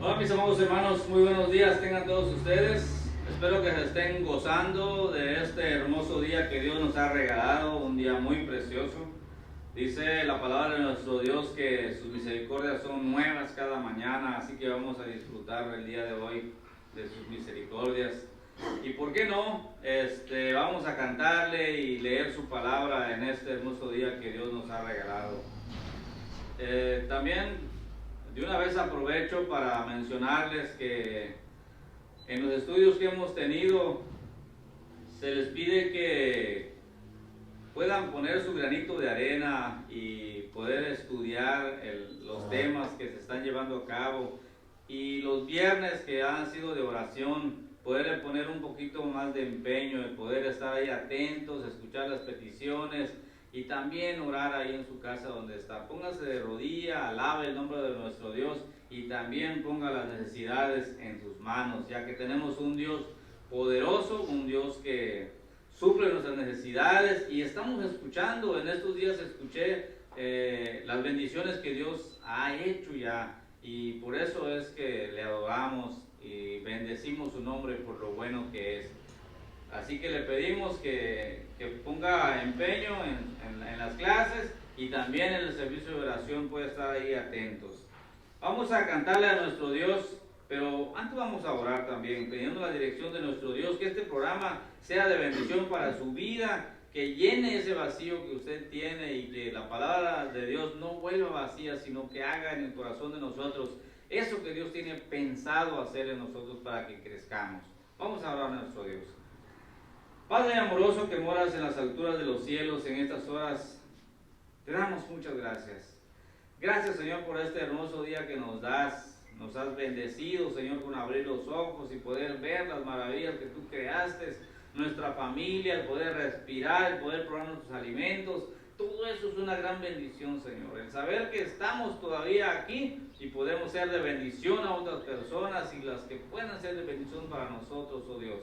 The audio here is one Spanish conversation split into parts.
Hola mis amados hermanos, muy buenos días tengan todos ustedes. Espero que se estén gozando de este hermoso día que Dios nos ha regalado, un día muy precioso. Dice la palabra de nuestro Dios que sus misericordias son nuevas cada mañana, así que vamos a disfrutar el día de hoy de sus misericordias. Y por qué no, vamos a cantarle y leer su palabra en este hermoso día que Dios nos ha regalado. También de una vez aprovecho para mencionarles que en los estudios que hemos tenido se les pide que puedan poner su granito de arena y poder estudiar los temas que se están llevando a cabo, y los viernes que han sido de oración poderle poner un poquito más de empeño, de poder estar ahí atentos, escuchar las peticiones y también orar ahí en su casa donde está. Póngase de rodilla, alabe el nombre de nuestro Dios y también ponga las necesidades en sus manos, ya que tenemos un Dios poderoso, un Dios que suple nuestras necesidades. Y estamos escuchando, en estos días escuché las bendiciones que Dios ha hecho ya, y por eso es que le adoramos y bendecimos su nombre por lo bueno que es. Así que le pedimos que ponga empeño en las clases y también en el servicio de oración puede estar ahí atentos. Vamos a cantarle a nuestro Dios, pero antes vamos a orar también, pidiendo la dirección de nuestro Dios, que este programa sea de bendición para su vida, que llene ese vacío que usted tiene y que la palabra de Dios no vuelva vacía, sino que haga en el corazón de nosotros eso que Dios tiene pensado hacer en nosotros para que crezcamos. Vamos a orar a nuestro Dios. Padre amoroso que moras en las alturas de los cielos, en estas horas te damos muchas gracias. Gracias, Señor, por este hermoso día que nos das. Nos has bendecido, Señor, con abrir los ojos y poder ver las maravillas que tú creaste, nuestra familia, el poder respirar, el poder probar nuestros alimentos. Todo eso es una gran bendición, Señor. El saber que estamos todavía aquí y podemos ser de bendición a otras personas y las que puedan ser de bendición para nosotros, oh Dios.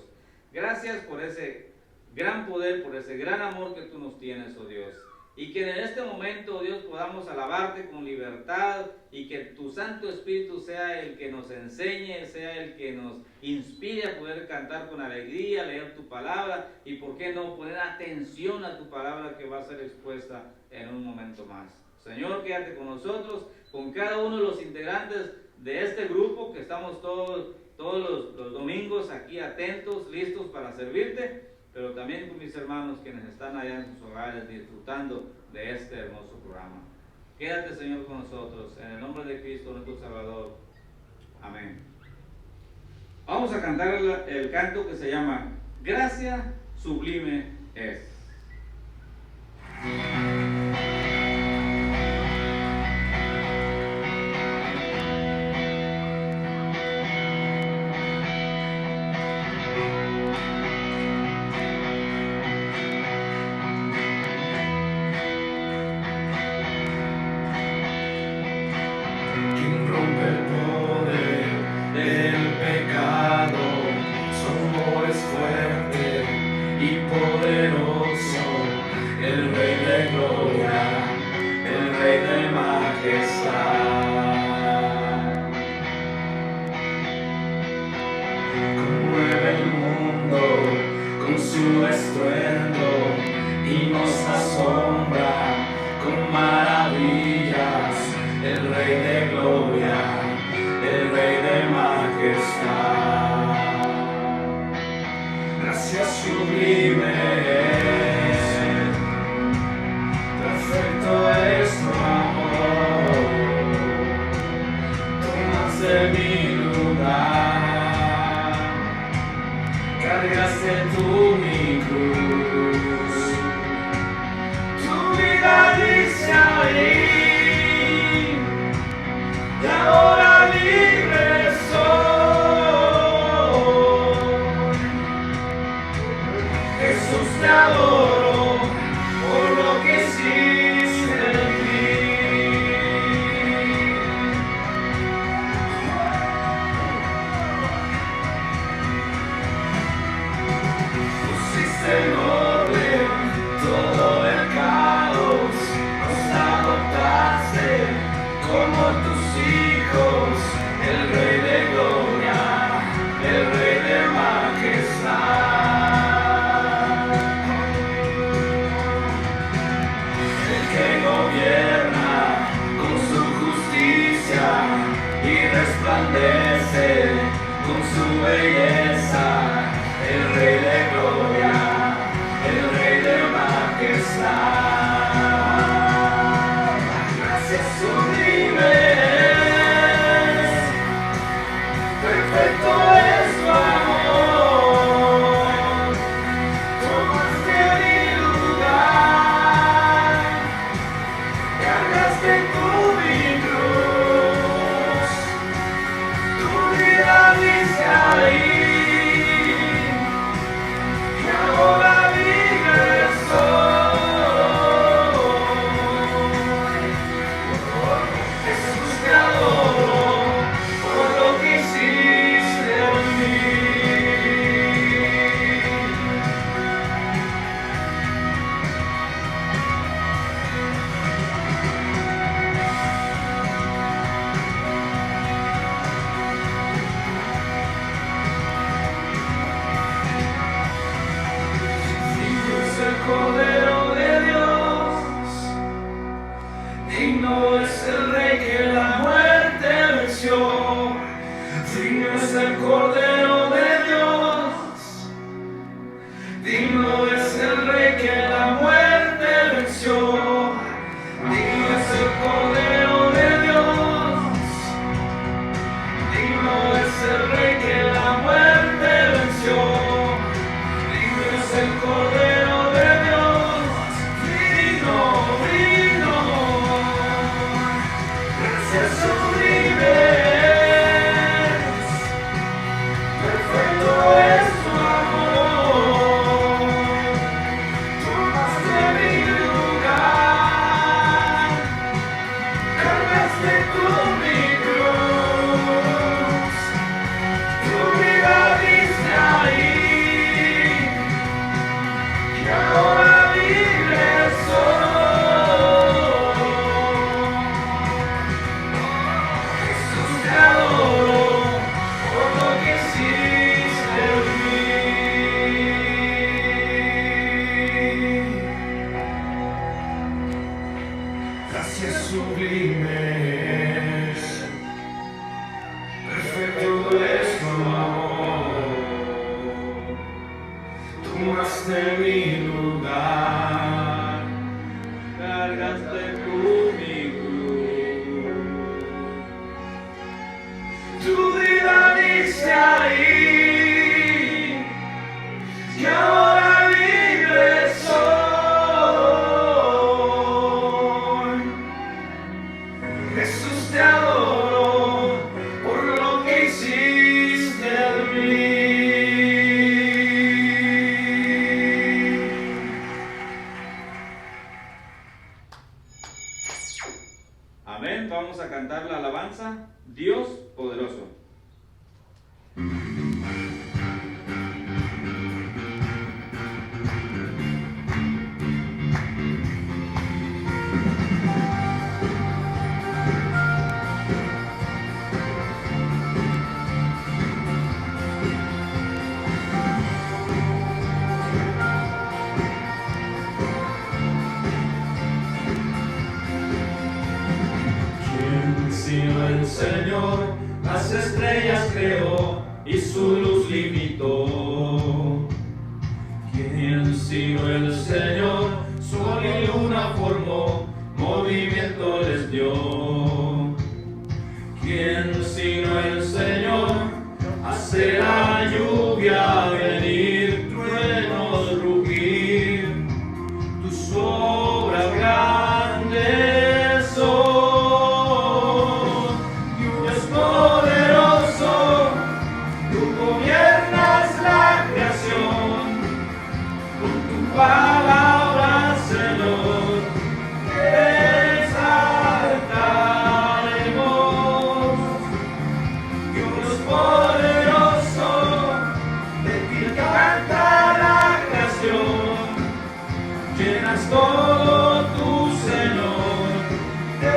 Gracias por ese gran poder, por ese gran amor que tú nos tienes, oh Dios. Y que en este momento, oh Dios, podamos alabarte con libertad y que tu Santo Espíritu sea el que nos enseñe, sea el que nos inspire a poder cantar con alegría, leer tu palabra y, por qué no, poner atención a tu palabra que va a ser expuesta en un momento más. Señor, quédate con nosotros, con cada uno de los integrantes de este grupo que estamos todos los domingos aquí atentos, listos para servirte, pero también con mis hermanos quienes están allá en sus hogares disfrutando de este hermoso programa. Quédate, Señor, con nosotros, en el nombre de Cristo, nuestro Salvador. Amén. Vamos a cantar el canto que se llama Gracia Sublime es. Como tus hijos. y resplandece con su belleza, el Rey de gloria, el Rey de majestad. Gracias sublimes, perfecto es tu amor, tomaste mi lugar, cargaste tú mi cruz, tu vida diste ahí, y ahora libre soy. Jesús, te adoro por lo que hiciste en mí. Digno es el Cordero de Dios, digno es el Rey que la muerte venció. Digno es el Cordero de Dios, digno es el Rey que la muerte venció. Digno es el Cordero de Dios, digno es el Rey que la muerte venció. Digno es el Cordero de Dios, digno, digno. Gracias sublimes, perfecto es tu amor, tomaste mi lugar, cargaste tú mi cruz, tu vida diste ahí, y ahora libre soy. Jesús, te adoro por lo que hiciste en mí. Gracias sublimes, perfecto es tu amor, tomaste mi lugar, Cargaste tú mi cruz. tu vida diste ahí, y ahora libre soy. Jesús, te adoro por lo que hiciste en mí. Amén. Vamos a cantar la alabanza, Dios poderoso. ¿Quién sino el Señor? Las estrellas creó y su luz limitó. ¿Quién sino el Señor? Sol y luna formó, movimiento les dio. ¿Quién sino el Señor? Hace la lluvia venir, truenos rugir, tus obras grandes son. Dios poderoso, tú gobiernas la creación, con tu palabra, Señor, te exaltaremos. Dios poderoso, de ti canta la creación, llenas todo tu Señor, te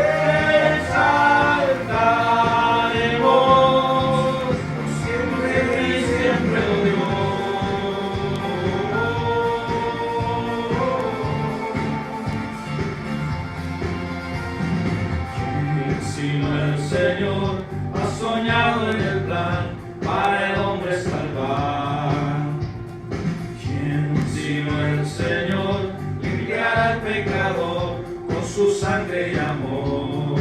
exaltaremos, por siempre y siempre, oh Dios. ¿Quién sino el Señor? soñado en el plan para el hombre salvar. ¿Quién sino el Señor limpiará al pecador con su sangre y amor?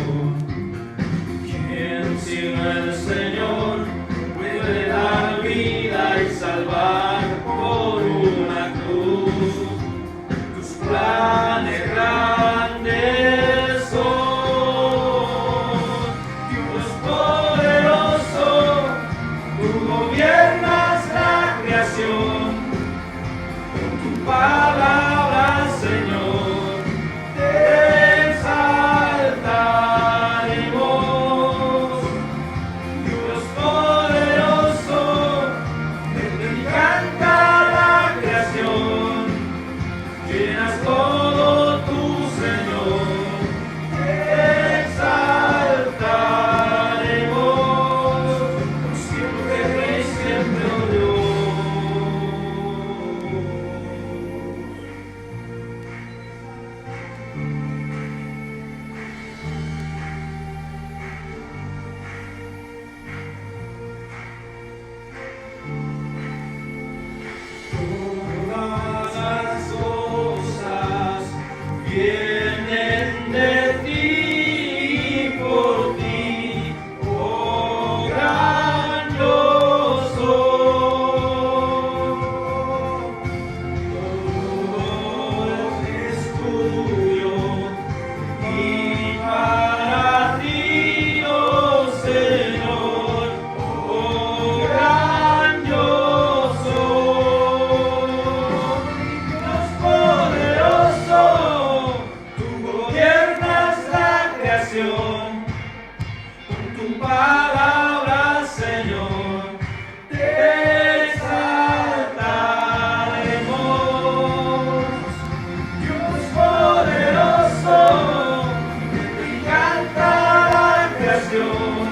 ¿Quién sino el Señor puede dar vida y salvar por una cruz? Tus planes grandes son, Dios poderoso, tú gobiernas la creación. Con tu palabra, Señor, te exaltaremos. Dios poderoso, te encanta la creación. Llenas todo tu Señor, te exaltaremos. Por siempre, Rey, siempre, oh Dios. Todas las cosas vienen de ti y por ti, oh gran yo soy. Todo es tuyo y para ti, oh Señor, oh gran yo soy. Dios poderoso, tú gobiernas la creación. Con tu palabra, Señor, te exaltaremos. Dios poderoso, te encanta la creación.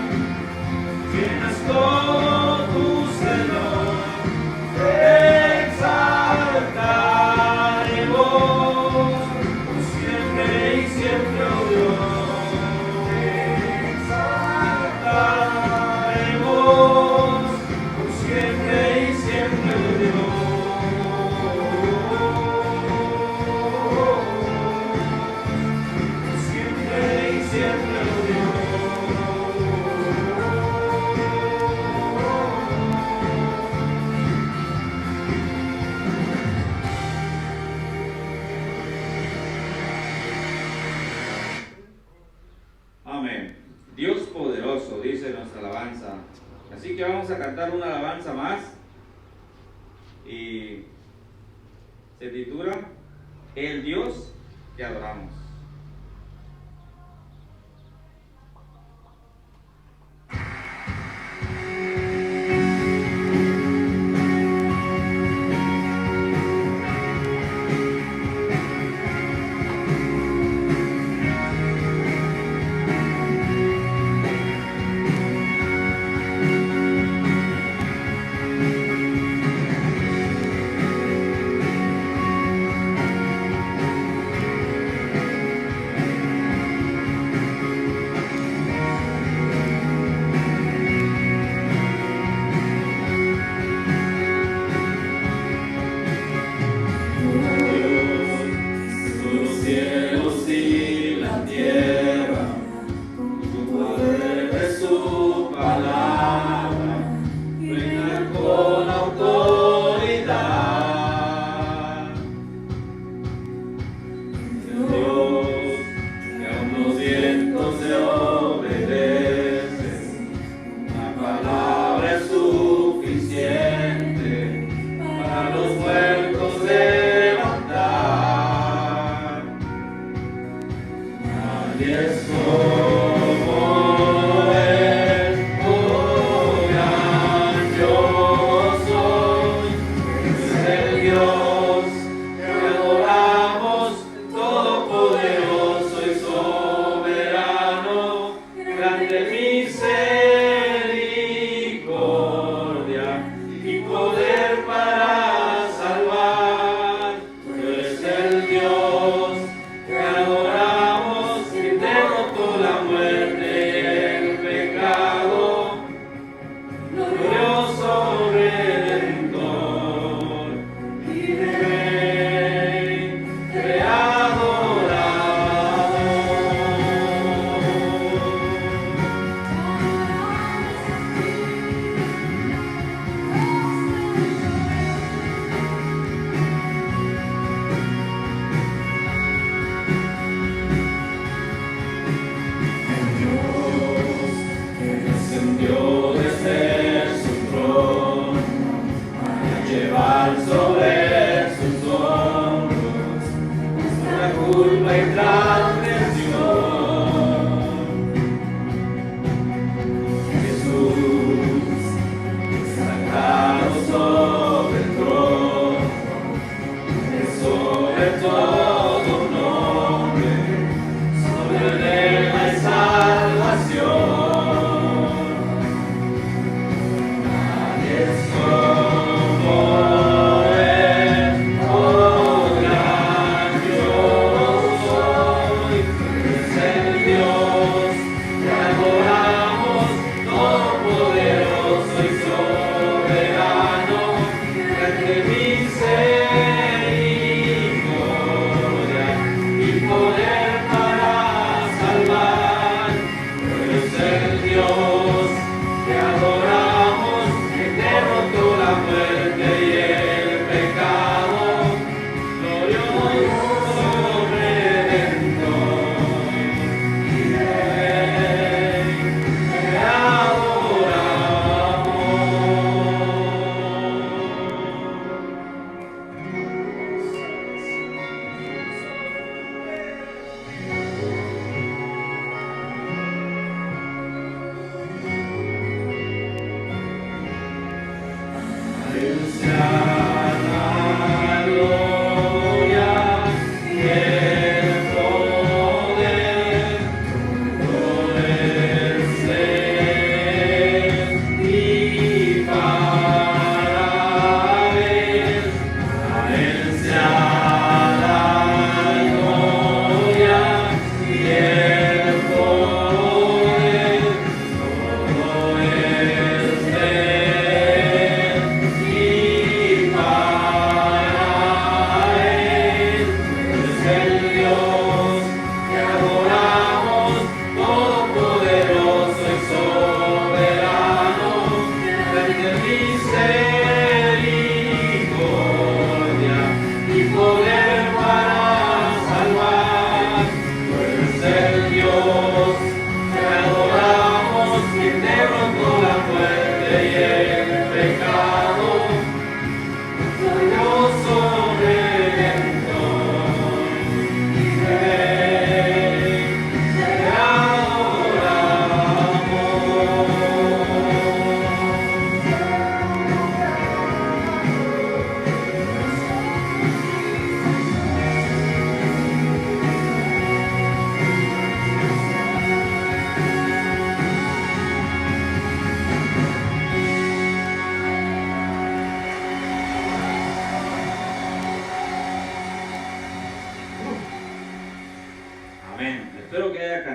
Llenas todo tu Señor, te exaltaremos. Por siempre y siempre, oh Dios. Te exaltaremos. Por siempre y siempre, oh Dios. Por siempre y siempre, oh Dios. Amén. Dios poderoso, dice nuestra alabanza. Así que vamos a cantar una alabanza más y se titula El Dios que adoramos.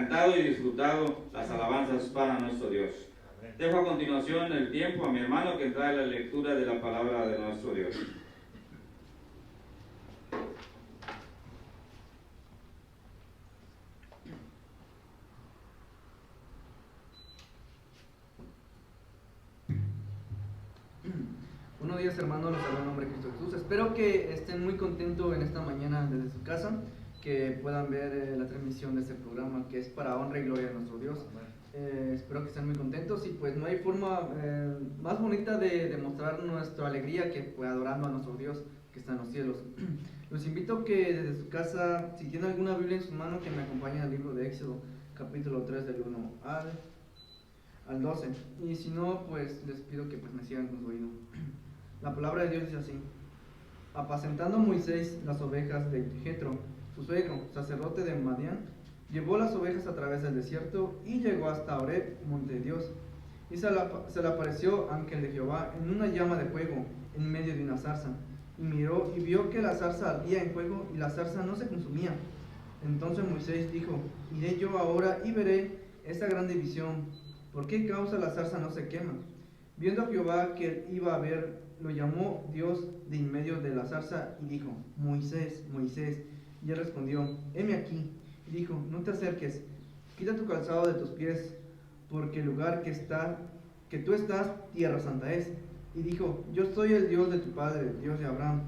cantado y disfrutado las alabanzas para nuestro Dios. Dejo a continuación el tiempo a mi hermano que trae la lectura de la palabra de nuestro Dios. Buenos días, hermanos, los saludo en nombre de Cristo Jesús. Espero que estén muy contentos en esta mañana desde su casa, que puedan ver la transmisión de este programa que es para honra y gloria de nuestro Dios. Espero que estén muy contentos y pues no hay forma más bonita de demostrar nuestra alegría que pues, adorando a nuestro Dios que está en los cielos. Los invito a que desde su casa, si tienen alguna Biblia en su mano, que me acompañen al libro de Éxodo, capítulo 3 del 1 al 12. Y si no, pues les pido que pues, me sigan con su oído. La palabra de Dios dice así: apacentando Moisés las ovejas de Jetro, su suegro, sacerdote de Madián, llevó las ovejas a través del desierto y llegó hasta Horeb, monte de Dios. Y se le apareció ángel de Jehová en una llama de fuego en medio de una zarza. Y miró y vio que la zarza ardía en fuego y la zarza no se consumía. Entonces Moisés dijo: iré yo ahora y veré esta grande visión. ¿Por qué causa la zarza no se quema? Viendo Jehová que iba a ver, lo llamó Dios de en medio de la zarza y dijo: Moisés, Moisés. Y él respondió: heme aquí. Y dijo: no te acerques, quita tu calzado de tus pies, porque el lugar que tú estás, tierra santa es. Y dijo: yo soy el Dios de tu padre, Dios de Abraham,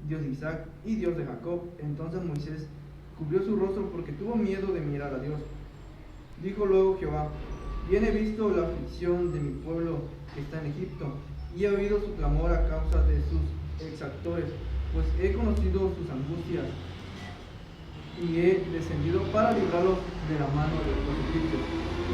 Dios de Isaac y Dios de Jacob. Entonces Moisés cubrió su rostro porque tuvo miedo de mirar a Dios. Dijo luego Jehová: bien he visto la aflicción de mi pueblo que está en Egipto, y he oído su clamor a causa de sus exactores, pues he conocido sus angustias, y he descendido para librarlos de la mano de los egipcios,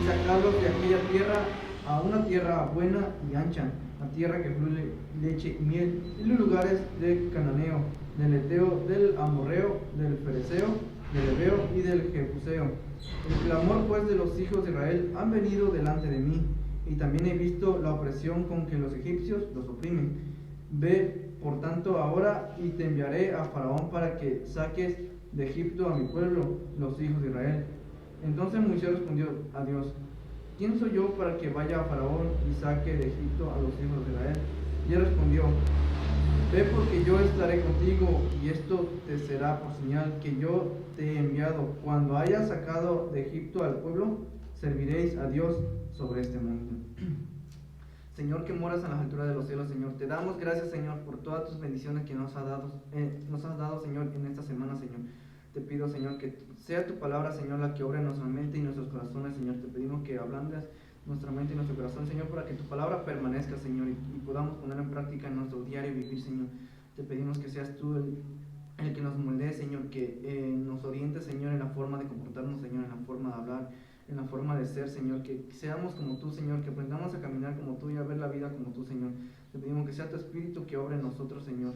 y sacarlos de aquella tierra a una tierra buena y ancha, a tierra que fluye leche y miel, y los lugares del cananeo, del eteo, del amorreo, del fereceo, del heveo y del jebuseo. El clamor pues de los hijos de Israel han venido delante de mí, y también he visto la opresión con que los egipcios los oprimen. Ve, por tanto, ahora y te enviaré a Faraón para que saques de Egipto a mi pueblo, los hijos de Israel. Entonces Moisés respondió a Dios: ¿quién soy yo para que vaya a Faraón y saque de Egipto a los hijos de Israel? Y él respondió: ve, porque yo estaré contigo, y esto te será por señal que yo te he enviado. Cuando hayas sacado de Egipto al pueblo, serviréis a Dios sobre este monte. Señor, que moras en las alturas de los cielos, Señor, te damos gracias, Señor, por todas tus bendiciones que nos has dado, Señor, en esta semana, Señor. Te pido, Señor, que sea tu palabra, Señor, la que obra en nuestra mente y nuestros corazones, Señor. Te pedimos que ablandes nuestra mente y nuestro corazón, Señor, para que tu palabra permanezca, Señor, y podamos ponerla en práctica en nuestro diario vivir, Señor. Te pedimos que seas tú el que nos moldee, Señor, que nos oriente, Señor, en la forma de comportarnos, Señor, en la forma de hablar, en la forma de ser, Señor, que seamos como tú, Señor, que aprendamos a caminar como tú y a ver la vida como tú, Señor. Te pedimos que sea tu Espíritu que obre en nosotros, Señor.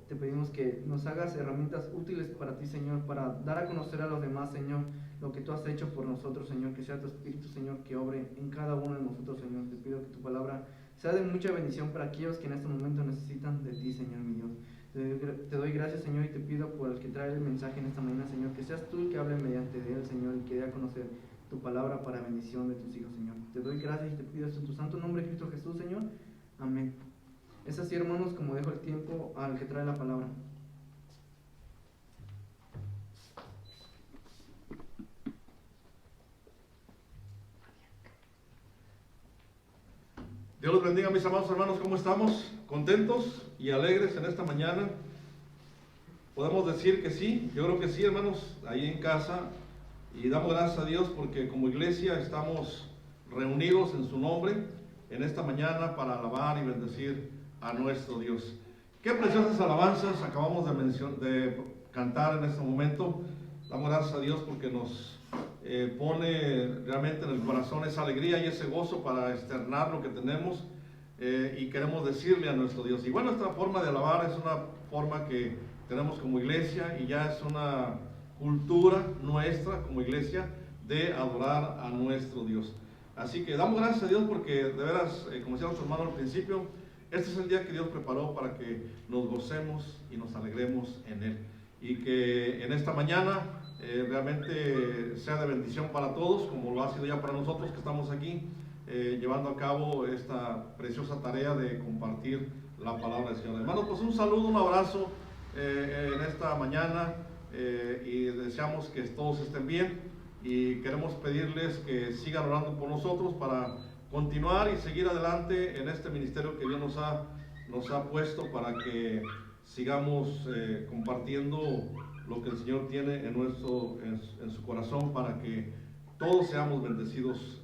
Te pedimos que nos hagas herramientas útiles para ti, Señor, para dar a conocer a los demás, Señor, lo que tú has hecho por nosotros, Señor. Que sea tu Espíritu, Señor, que obre en cada uno de nosotros, Señor. Te pido que tu palabra sea de mucha bendición para aquellos que en este momento necesitan de ti, Señor, mi Dios. Te doy gracias, Señor, y te pido por el que trae el mensaje en esta mañana, Señor, que seas tú el que hable mediante de él, Señor, y que dé a conocer tu palabra para bendición de tus hijos, Señor. Te doy gracias y te pido esto en tu santo nombre, Cristo Jesús, Señor. Amén. Es así, hermanos, como dejo el tiempo al que trae la palabra. Dios los bendiga, mis amados hermanos. ¿Cómo estamos? ¿Contentos y alegres en esta mañana? Podemos decir que sí. Yo creo que sí, hermanos, ahí en casa. Y damos gracias a Dios porque como iglesia estamos reunidos en su nombre en esta mañana para alabar y bendecir a nuestro Dios. Qué preciosas alabanzas acabamos de cantar en este momento. Damos gracias a Dios porque nos pone realmente en el corazón esa alegría y ese gozo para externar lo que tenemos y queremos decirle a nuestro Dios. Y bueno, esta forma de alabar es una forma que tenemos como iglesia y ya es una cultura nuestra como iglesia de adorar a nuestro Dios. Así que damos gracias a Dios porque de veras, como decía nuestro hermano al principio, este es el día que Dios preparó para que nos gocemos y nos alegremos en Él. Y que en esta mañana realmente sea de bendición para todos, como lo ha sido ya para nosotros que estamos aquí, llevando a cabo esta preciosa tarea de compartir la palabra del Señor. Hermanos, pues un saludo, un abrazo en esta mañana, y deseamos que todos estén bien, y queremos pedirles que sigan orando por nosotros para continuar y seguir adelante en este ministerio que Dios nos ha puesto, para que sigamos compartiendo lo que el Señor tiene en su corazón, para que todos seamos bendecidos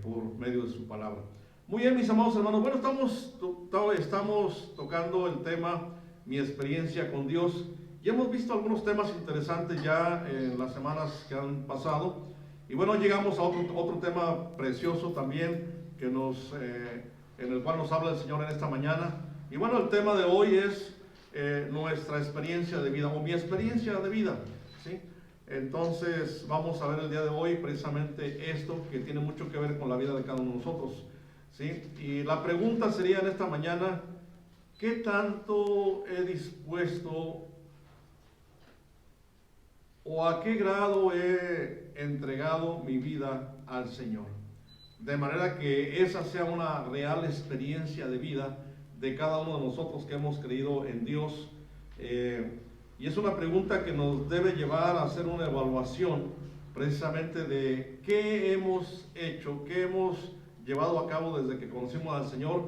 por medio de su palabra. Muy bien, mis amados hermanos, bueno, estamos tocando el tema mi experiencia con Dios, y hemos visto algunos temas interesantes ya en las semanas que han pasado, y bueno, llegamos a otro tema precioso también en el cual nos habla el Señor en esta mañana. Y bueno, el tema de hoy es nuestra experiencia de vida, o mi experiencia de vida, ¿sí? Entonces vamos a ver el día de hoy precisamente esto, que tiene mucho que ver con la vida de cada uno de nosotros, ¿sí? Y la pregunta sería en esta mañana: ¿qué tanto he dispuesto, o a qué grado he entregado mi vida al Señor? De manera que esa sea una real experiencia de vida de cada uno de nosotros que hemos creído en Dios. Y es una pregunta que nos debe llevar a hacer una evaluación precisamente de qué hemos hecho, qué hemos llevado a cabo desde que conocimos al Señor,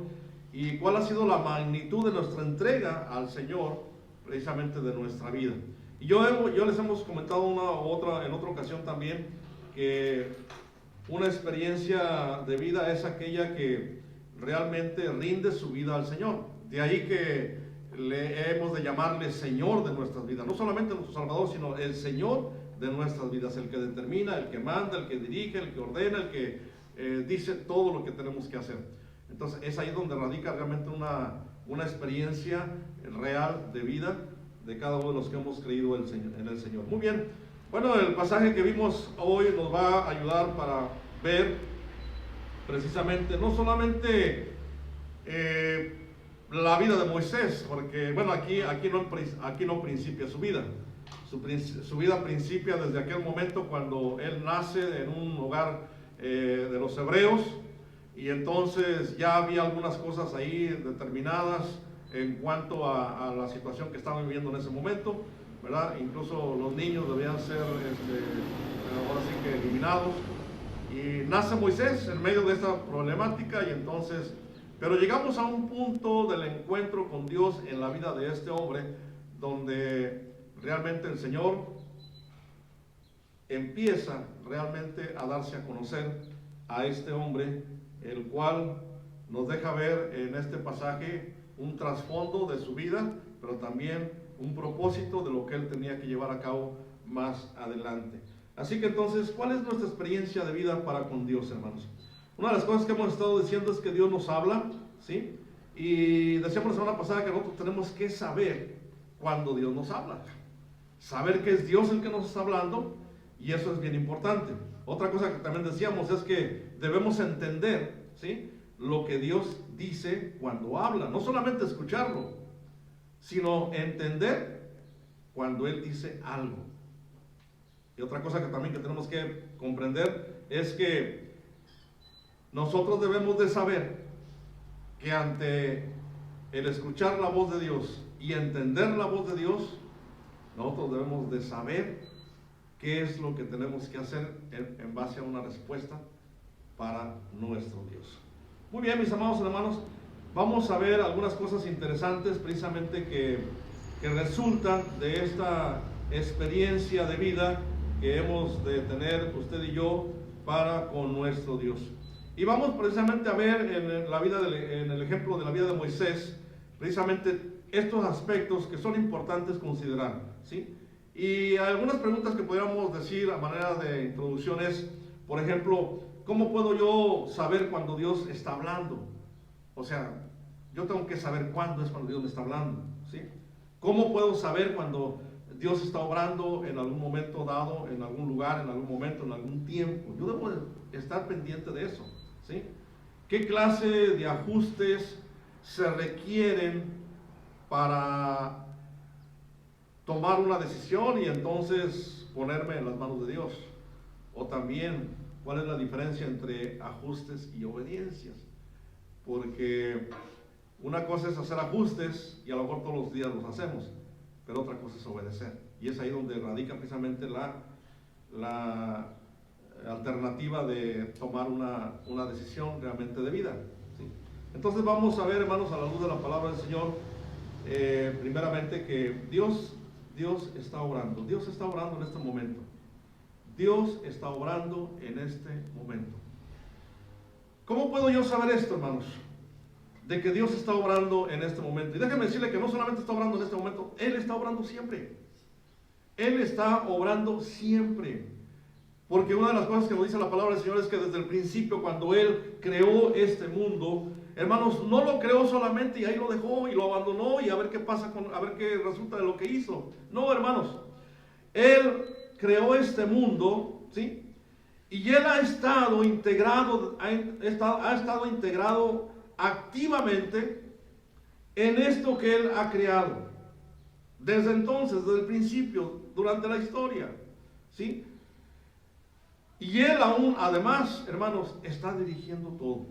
y cuál ha sido la magnitud de nuestra entrega al Señor precisamente de nuestra vida. Y yo les hemos comentado en otra ocasión también, que una experiencia de vida es aquella que realmente rinde su vida al Señor. De ahí que hemos de llamarle Señor de nuestras vidas, no solamente nuestro Salvador, sino el Señor de nuestras vidas, el que determina, el que manda, el que dirige, el que ordena, el que dice todo lo que tenemos que hacer. Entonces es ahí donde radica realmente una experiencia real de vida de cada uno de los que hemos creído en el Señor. Muy bien, bueno, el pasaje que vimos hoy nos va a ayudar para ver precisamente no solamente la vida de Moisés, porque bueno, aquí no principia su vida. Su vida principia desde aquel momento cuando él nace en un hogar de los hebreos, y entonces ya había algunas cosas ahí determinadas en cuanto a la situación que estaban viviendo en ese momento, ¿verdad? Incluso los niños debían ser ahora sí que eliminados, y nace Moisés en medio de esta problemática. Y entonces, pero llegamos a un punto del encuentro con Dios en la vida de este hombre, donde realmente el Señor empieza realmente a darse a conocer a este hombre, el cual nos deja ver en este pasaje un trasfondo de su vida, pero también un propósito de lo que él tenía que llevar a cabo más adelante. Así que entonces, ¿cuál es nuestra experiencia de vida para con Dios, hermanos? Una de las cosas que hemos estado diciendo es que Dios nos habla, ¿sí? Y decíamos la semana pasada que nosotros tenemos que saber cuando Dios nos habla, saber que es Dios el que nos está hablando, y eso es bien importante. Otra cosa que también decíamos es que debemos entender, ¿sí?, lo que Dios dice cuando habla, no solamente escucharlo, sino entender cuando Él dice algo. Y otra cosa que también que tenemos que comprender es que nosotros debemos de saber que ante el escuchar la voz de Dios y entender la voz de Dios, nosotros debemos de saber qué es lo que tenemos que hacer en base a una respuesta para nuestro Dios. Muy bien, mis amados hermanos, vamos a ver algunas cosas interesantes precisamente que resultan de esta experiencia de vida que hemos de tener usted y yo para con nuestro Dios. Y vamos precisamente a ver en el ejemplo de la vida de Moisés, precisamente estos aspectos que son importantes considerar, ¿sí? Y algunas preguntas que podríamos decir a manera de introducción es, por ejemplo, ¿cómo puedo yo saber cuando Dios está hablando? O sea, yo tengo que saber cuándo es cuando Dios me está hablando, ¿sí? ¿Cómo puedo saber cuando Dios está obrando en algún momento dado, en algún lugar, en algún momento, en algún tiempo? Yo debo estar pendiente de eso, ¿sí? ¿Qué clase de ajustes se requieren para tomar una decisión y entonces ponerme en las manos de Dios. O también, ¿cuál es la diferencia entre ajustes y obediencias? Porque una cosa es hacer ajustes y a lo mejor todos los días los hacemos, pero otra cosa es obedecer. Y es ahí donde radica precisamente la alternativa de tomar una decisión realmente de vida, ¿sí? Entonces vamos a ver, hermanos, a la luz de la palabra del Señor, primeramente que Dios está obrando. Dios está obrando en este momento. Dios está obrando en este momento. ¿Cómo puedo yo saber esto, hermanos? De que Dios está obrando en este momento. Y déjeme decirle que no solamente está obrando en este momento, Él está obrando siempre. Él está obrando siempre. Porque una de las cosas que nos dice la palabra del Señor es que desde el principio, cuando Él creó este mundo, hermanos, no lo creó solamente y ahí lo dejó y lo abandonó y a ver qué pasa, a ver qué resulta de lo que hizo. No, hermanos, Él creó este mundo, ¿sí? Y Él ha estado integrado activamente en esto que Él ha creado. Desde entonces, desde el principio, durante la historia, ¿sí? Y Él aún, además, hermanos, está dirigiendo todo.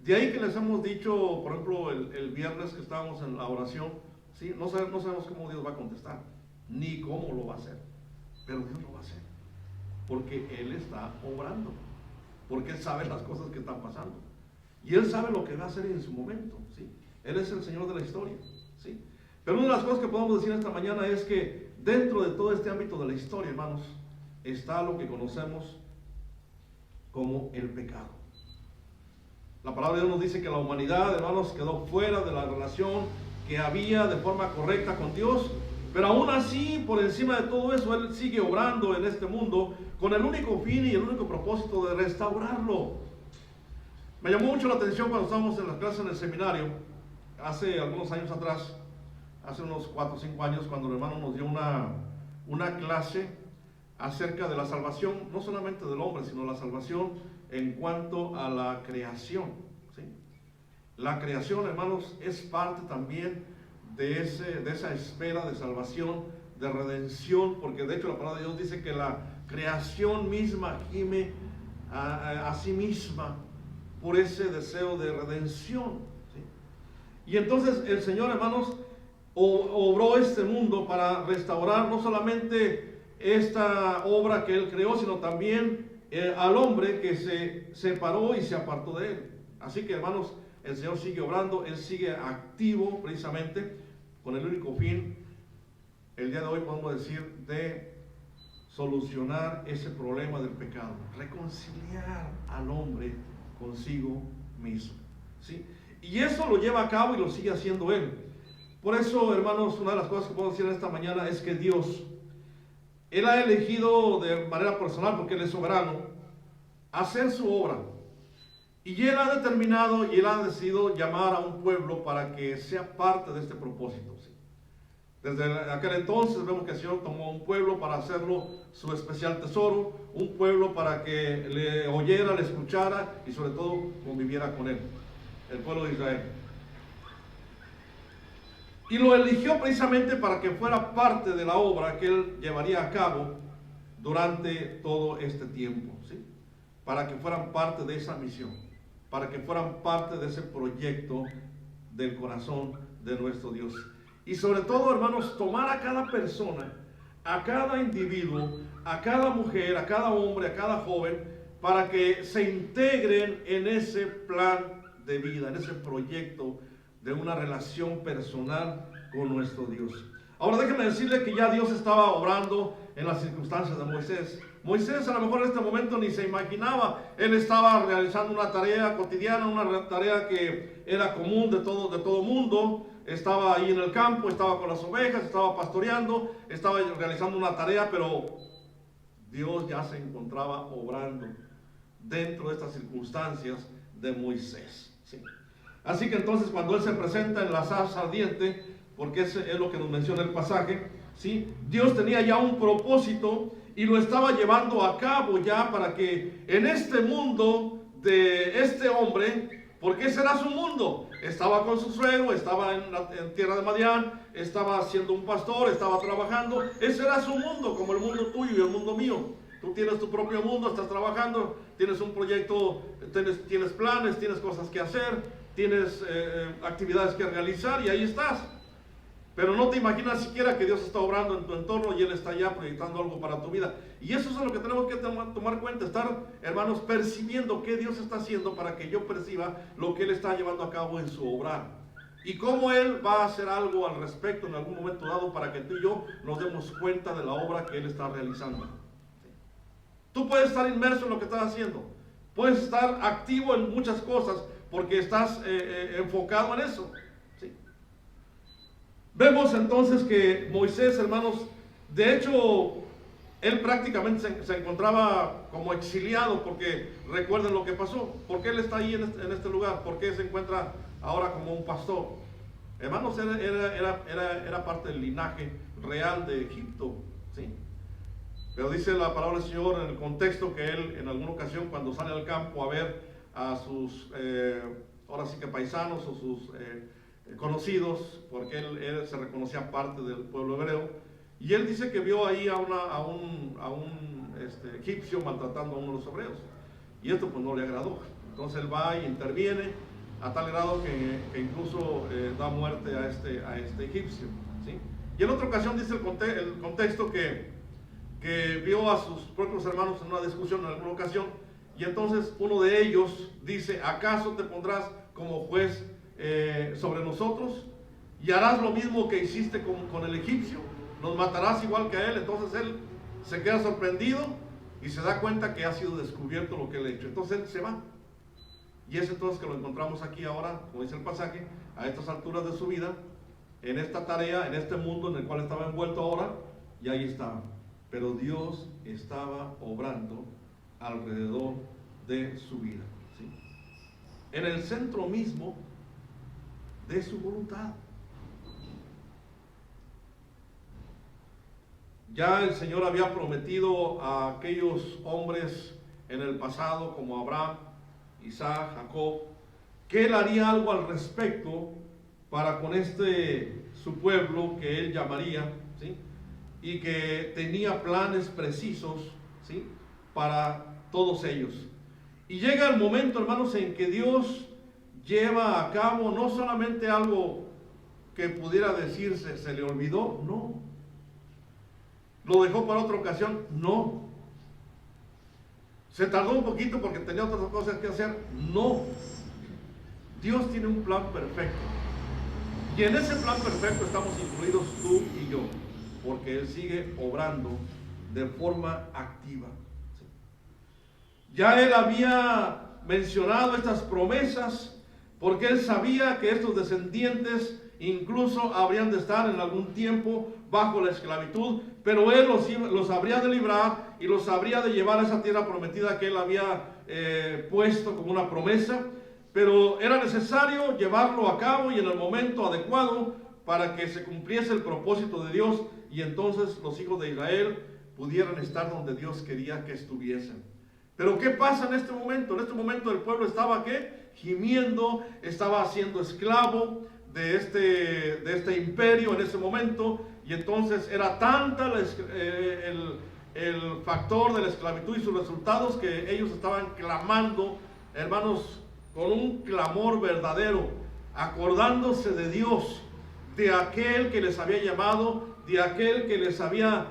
De ahí que les hemos dicho, por ejemplo, el viernes que estábamos en la oración, ¿sí? No sabemos cómo Dios va a contestar, ni cómo lo va a hacer, pero Dios lo va a hacer, porque Él está obrando, porque Él sabe las cosas que están pasando, y Él sabe lo que va a hacer en su momento, ¿sí? Él es el Señor de la historia, ¿sí? Pero una de las cosas que podemos decir esta mañana es que dentro de todo este ámbito de la historia, hermanos, está lo que conocemos como el pecado. La palabra de Dios nos dice que la humanidad, hermanos, quedó fuera de la relación que había de forma correcta con Dios, pero aún así, por encima de todo eso, Él sigue obrando en este mundo con el único fin y el único propósito de restaurarlo. Me llamó mucho la atención cuando estábamos en las clases en el seminario, hace algunos años atrás, hace unos 4 o 5 años, cuando el hermano nos dio una clase acerca de la salvación, no solamente del hombre, sino la salvación en cuanto a la creación, ¿sí? La creación, hermanos, es parte también de esa esfera de salvación, de redención, porque de hecho la palabra de Dios dice que la creación misma gime a sí misma por ese deseo de redención, ¿sí? Y entonces el Señor, hermanos, obró este mundo para restaurar no solamente esta obra que Él creó, sino también al hombre que se separó y se apartó de Él. Así que, hermanos, el Señor sigue obrando, Él sigue activo precisamente con el único fin, el día de hoy podemos decir, de solucionar ese problema del pecado, reconciliar al hombre consigo mismo, ¿sí? Y eso lo lleva a cabo y lo sigue haciendo Él. Por eso, hermanos, una de las cosas que puedo decir esta mañana es que Dios, Él ha elegido de manera personal, porque Él es soberano, hacer su obra. Y Él ha determinado y Él ha decidido llamar a un pueblo para que sea parte de este propósito, ¿sí? Desde aquel entonces vemos que el Señor tomó un pueblo para hacerlo su especial tesoro, un pueblo para que le oyera, le escuchara y sobre todo conviviera con Él, el pueblo de Israel. Y lo eligió precisamente para que fuera parte de la obra que Él llevaría a cabo durante todo este tiempo, ¿sí? Para que fueran parte de esa misión, para que fueran parte de ese proyecto del corazón de nuestro Dios. Y sobre todo, hermanos, tomar a cada persona, a cada individuo, a cada mujer, a cada hombre, a cada joven, para que se integren en ese plan de vida, en ese proyecto de una relación personal con nuestro Dios. Ahora déjenme decirle que ya Dios estaba obrando en las circunstancias de Moisés. Moisés a lo mejor en este momento ni se imaginaba, él estaba realizando una tarea cotidiana, una tarea que era común de todo mundo. Estaba ahí en el campo, estaba con las ovejas, estaba pastoreando, estaba realizando una tarea, pero Dios ya se encontraba obrando dentro de estas circunstancias de Moisés, ¿sí? Así que entonces cuando él se presenta en la zarza ardiente, porque ese es lo que nos menciona el pasaje, ¿sí? Dios tenía ya un propósito y lo estaba llevando a cabo ya para que en este mundo de este hombre Porque ese era su mundo. Estaba con su suegro, estaba en tierra de Madián, estaba siendo un pastor, estaba trabajando. Ese era su mundo, como el mundo tuyo y el mundo mío. Tú tienes tu propio mundo, estás trabajando, tienes un proyecto, tienes planes, tienes cosas que hacer, tienes actividades que realizar y ahí estás. Pero no te imaginas siquiera que Dios está obrando en tu entorno y Él está ya proyectando algo para tu vida. Y eso es lo que tenemos que tomar cuenta, estar, hermanos, percibiendo qué Dios está haciendo para que yo perciba lo que Él está llevando a cabo en su obrar. Y cómo Él va a hacer algo al respecto en algún momento dado para que tú y yo nos demos cuenta de la obra que Él está realizando. Tú puedes estar inmerso en lo que estás haciendo. Puedes estar activo en muchas cosas porque estás enfocado en eso. Vemos entonces que Moisés, hermanos, de hecho, él prácticamente se encontraba como exiliado, porque recuerden lo que pasó. ¿Por qué él está ahí en este lugar? ¿Por qué se encuentra ahora como un pastor? Hermanos, era parte del linaje real de Egipto, ¿sí? Pero dice la palabra del Señor en el contexto que él en alguna ocasión cuando sale al campo a ver a sus, ahora sí que paisanos o sus conocidos, porque él se reconocía parte del pueblo hebreo, y él dice que vio ahí a un egipcio maltratando a uno de los hebreos, y esto pues no le agradó. Entonces él va y interviene a tal grado que incluso da muerte a este egipcio, ¿sí? Y en otra ocasión dice el contexto que vio a sus propios hermanos en una discusión en alguna ocasión, y entonces uno de ellos dice: ¿acaso te pondrás como juez sobre nosotros y harás lo mismo que hiciste con el egipcio? ¿Nos matarás igual que a él? Entonces él se queda sorprendido y se da cuenta que ha sido descubierto lo que él ha hecho. Entonces él se va, y es entonces que lo encontramos aquí ahora, como dice el pasaje, a estas alturas de su vida, en esta tarea, en este mundo en el cual estaba envuelto ahora, y ahí estaba. Pero Dios estaba obrando alrededor de su vida, ¿sí? En el centro mismo de su voluntad. Ya el Señor había prometido a aquellos hombres en el pasado, como Abraham, Isaac, Jacob, que Él haría algo al respecto para con su pueblo que Él llamaría, ¿sí? Y que tenía planes precisos, ¿sí? Para todos ellos. Y llega el momento, hermanos, en que Dios lleva a cabo no solamente algo que pudiera decirse se le olvidó, no. Lo dejó para otra ocasión, no. Se tardó un poquito porque tenía otras cosas que hacer, no. Dios tiene un plan perfecto. Y en ese plan perfecto estamos incluidos tú y yo, porque Él sigue obrando de forma activa. Ya Él había mencionado estas promesas, porque Él sabía que estos descendientes incluso habrían de estar en algún tiempo bajo la esclavitud, pero Él los habría de librar y los habría de llevar a esa tierra prometida que Él había puesto como una promesa. Pero era necesario llevarlo a cabo y en el momento adecuado para que se cumpliese el propósito de Dios, y entonces los hijos de Israel pudieran estar donde Dios quería que estuviesen. Pero ¿qué pasa en este momento? En este momento el pueblo estaba ¿qué? Gimiendo, estaba siendo esclavo de este imperio en ese momento, y entonces era tanta el factor de la esclavitud y sus resultados que ellos estaban clamando, hermanos, con un clamor verdadero, acordándose de Dios, de aquel que les había llamado, de aquel que les había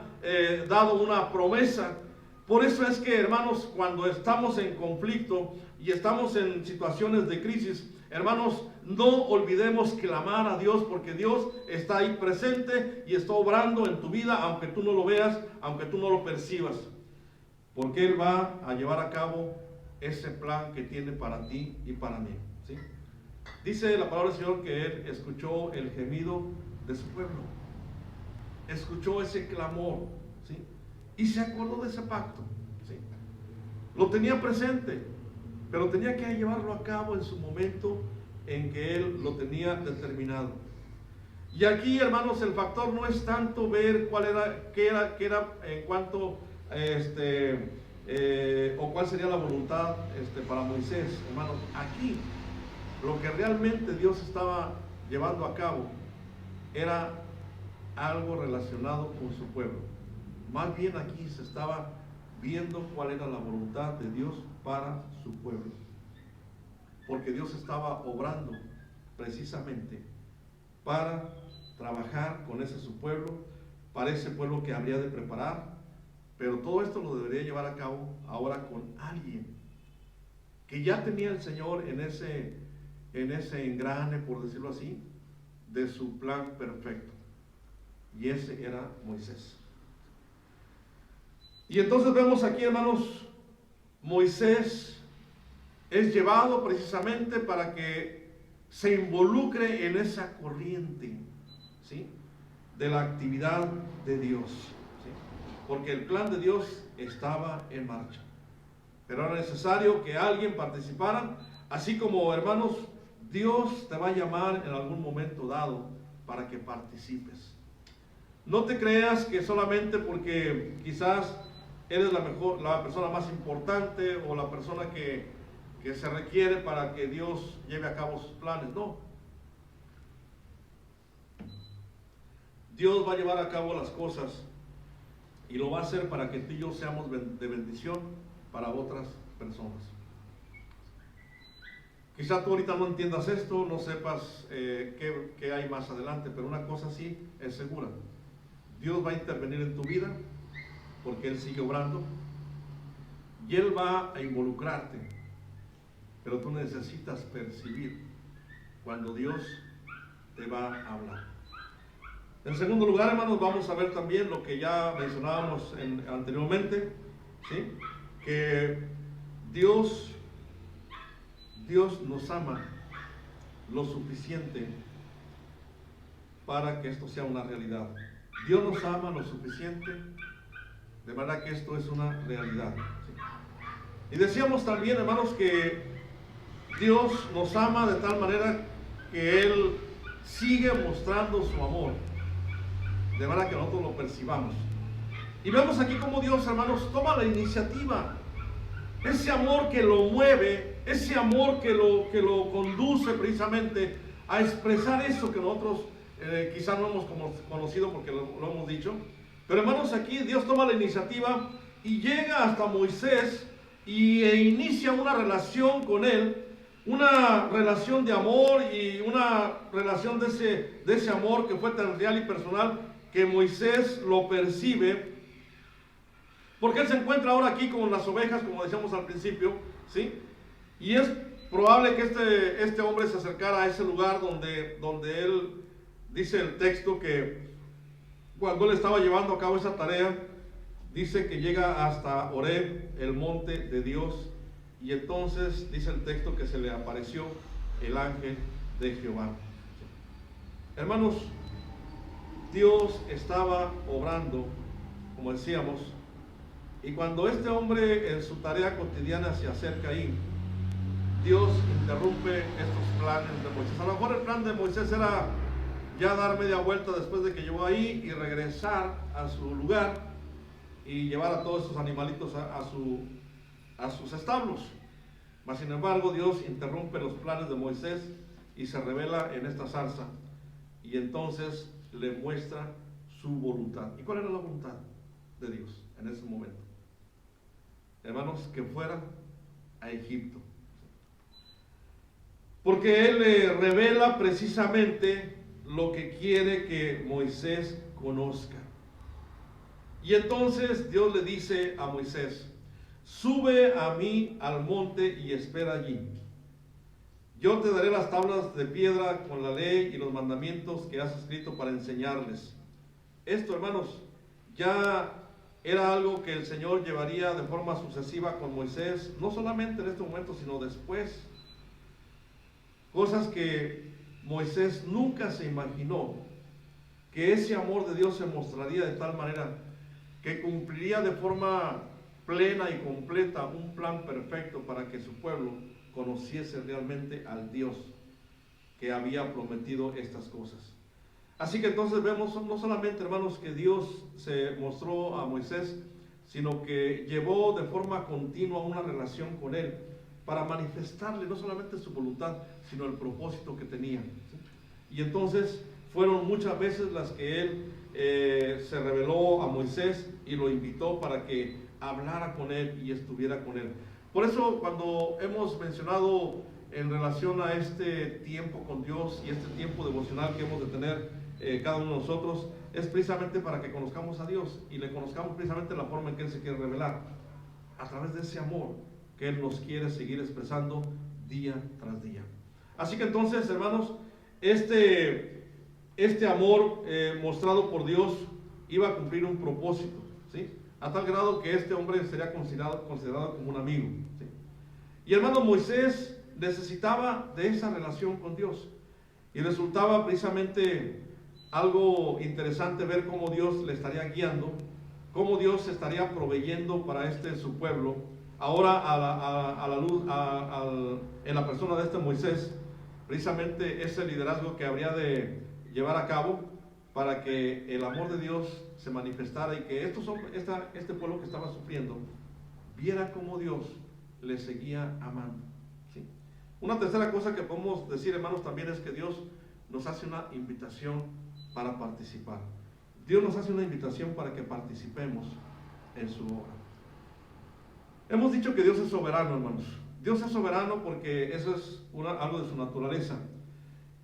dado una promesa. Por eso es que, hermanos, cuando estamos en conflicto y estamos en situaciones de crisis, hermanos, no olvidemos clamar a Dios, porque Dios está ahí presente y está obrando en tu vida, aunque tú no lo veas, aunque tú no lo percibas, porque Él va a llevar a cabo ese plan que tiene para ti y para mí, ¿sí? Dice la palabra del Señor que Él escuchó el gemido de su pueblo, escuchó ese clamor, ¿sí? Y se acordó de ese pacto, ¿sí? Lo tenía presente, pero tenía que llevarlo a cabo en su momento en que Él lo tenía determinado. Y aquí, hermanos, el factor no es tanto ver qué era en cuanto o cuál sería la voluntad para Moisés, hermanos. Aquí lo que realmente Dios estaba llevando a cabo era algo relacionado con su pueblo. Más bien aquí se estaba viendo cuál era la voluntad de Dios para su pueblo. Porque Dios estaba obrando precisamente para trabajar con ese su pueblo, para ese pueblo que habría de preparar, pero todo esto lo debería llevar a cabo ahora con alguien que ya tenía el Señor en ese engrane, por decirlo así, de su plan perfecto. Y ese era Moisés. Y entonces vemos aquí, hermanos, Moisés es llevado precisamente para que se involucre en esa corriente, ¿sí?, de la actividad de Dios, ¿sí?, porque el plan de Dios estaba en marcha, pero era necesario que alguien participara, así como, hermanos, Dios te va a llamar en algún momento dado para que participes. No te creas que solamente porque quizás eres la persona más importante o la persona que se requiere para que Dios lleve a cabo sus planes. No. Dios va a llevar a cabo las cosas y lo va a hacer para que tú y yo seamos de bendición para otras personas. Quizá tú ahorita no entiendas esto, no sepas qué hay más adelante, pero una cosa sí es segura. Dios va a intervenir en tu vida porque Él sigue obrando y Él va a involucrarte. Pero tú necesitas percibir cuando Dios te va a hablar. En segundo lugar, hermanos, vamos a ver también lo que ya mencionábamos anteriormente, ¿sí?, que Dios nos ama lo suficiente para que esto sea una realidad. Dios nos ama lo suficiente de manera que esto es una realidad, ¿sí? Y decíamos también, hermanos, que Dios nos ama de tal manera que Él sigue mostrando su amor, de manera que nosotros lo percibamos. Y vemos aquí cómo Dios, hermanos, toma la iniciativa. Ese amor que lo mueve, ese amor que lo conduce precisamente a expresar eso que nosotros quizás no hemos conocido porque lo hemos dicho. Pero, hermanos, aquí Dios toma la iniciativa y llega hasta Moisés e inicia una relación con él. Una relación de amor y una relación de ese amor que fue tan real y personal que Moisés lo percibe, porque él se encuentra ahora aquí con las ovejas, como decíamos al principio, ¿sí? Y es probable que este hombre se acercara a ese lugar donde él, dice el texto que cuando él estaba llevando a cabo esa tarea, dice que llega hasta Horeb, el monte de Dios. Y entonces dice el texto que se le apareció el ángel de Jehová. Hermanos, Dios estaba obrando, como decíamos, y cuando este hombre en su tarea cotidiana se acerca ahí, Dios interrumpe estos planes de Moisés. A lo mejor el plan de Moisés era ya dar media vuelta después de que llegó ahí y regresar a su lugar y llevar a todos esos animalitos a sus establos. Mas sin embargo, Dios interrumpe los planes de Moisés y se revela en esta zarza y entonces le muestra su voluntad. ¿Y cuál era la voluntad de Dios en ese momento? Hermanos, que fuera a Egipto, porque Él le revela precisamente lo que quiere que Moisés conozca. Y entonces Dios le dice a Moisés: sube a mí al monte y espera allí. Yo te daré las tablas de piedra con la ley y los mandamientos que has escrito para enseñarles. Esto, hermanos, ya era algo que el Señor llevaría de forma sucesiva con Moisés, no solamente en este momento, sino después. Cosas que Moisés nunca se imaginó, que ese amor de Dios se mostraría de tal manera que cumpliría de forma plena y completa un plan perfecto para que su pueblo conociese realmente al Dios que había prometido estas cosas. Así que entonces vemos no solamente, hermanos, que Dios se mostró a Moisés, sino que llevó de forma continua una relación con él, para manifestarle no solamente su voluntad, sino el propósito que tenía, ¿sí? Y entonces fueron muchas veces las que él se reveló a Moisés y lo invitó para que hablara con él y estuviera con él. Por eso, cuando hemos mencionado en relación a este tiempo con Dios y este tiempo devocional que hemos de tener cada uno de nosotros, es precisamente para que conozcamos a Dios y le conozcamos precisamente la forma en que Él se quiere revelar, a través de ese amor que Él nos quiere seguir expresando día tras día. Así que entonces, hermanos, este amor mostrado por Dios iba a cumplir un propósito, ¿sí? A tal grado que este hombre sería considerado como un amigo, ¿sí? Y hermano, Moisés necesitaba de esa relación con Dios, y resultaba precisamente algo interesante ver cómo Dios le estaría guiando, cómo Dios estaría proveyendo para su pueblo, ahora en la persona de este Moisés, precisamente ese liderazgo que habría de llevar a cabo para que el amor de Dios se manifestara y que este pueblo que estaba sufriendo viera cómo Dios le seguía amando, ¿sí? Una tercera cosa que podemos decir, hermanos, también es que Dios nos hace una invitación para participar. Dios nos hace una invitación para que participemos en su obra. Hemos dicho que Dios es soberano, hermanos. Dios es soberano porque eso es algo de su naturaleza.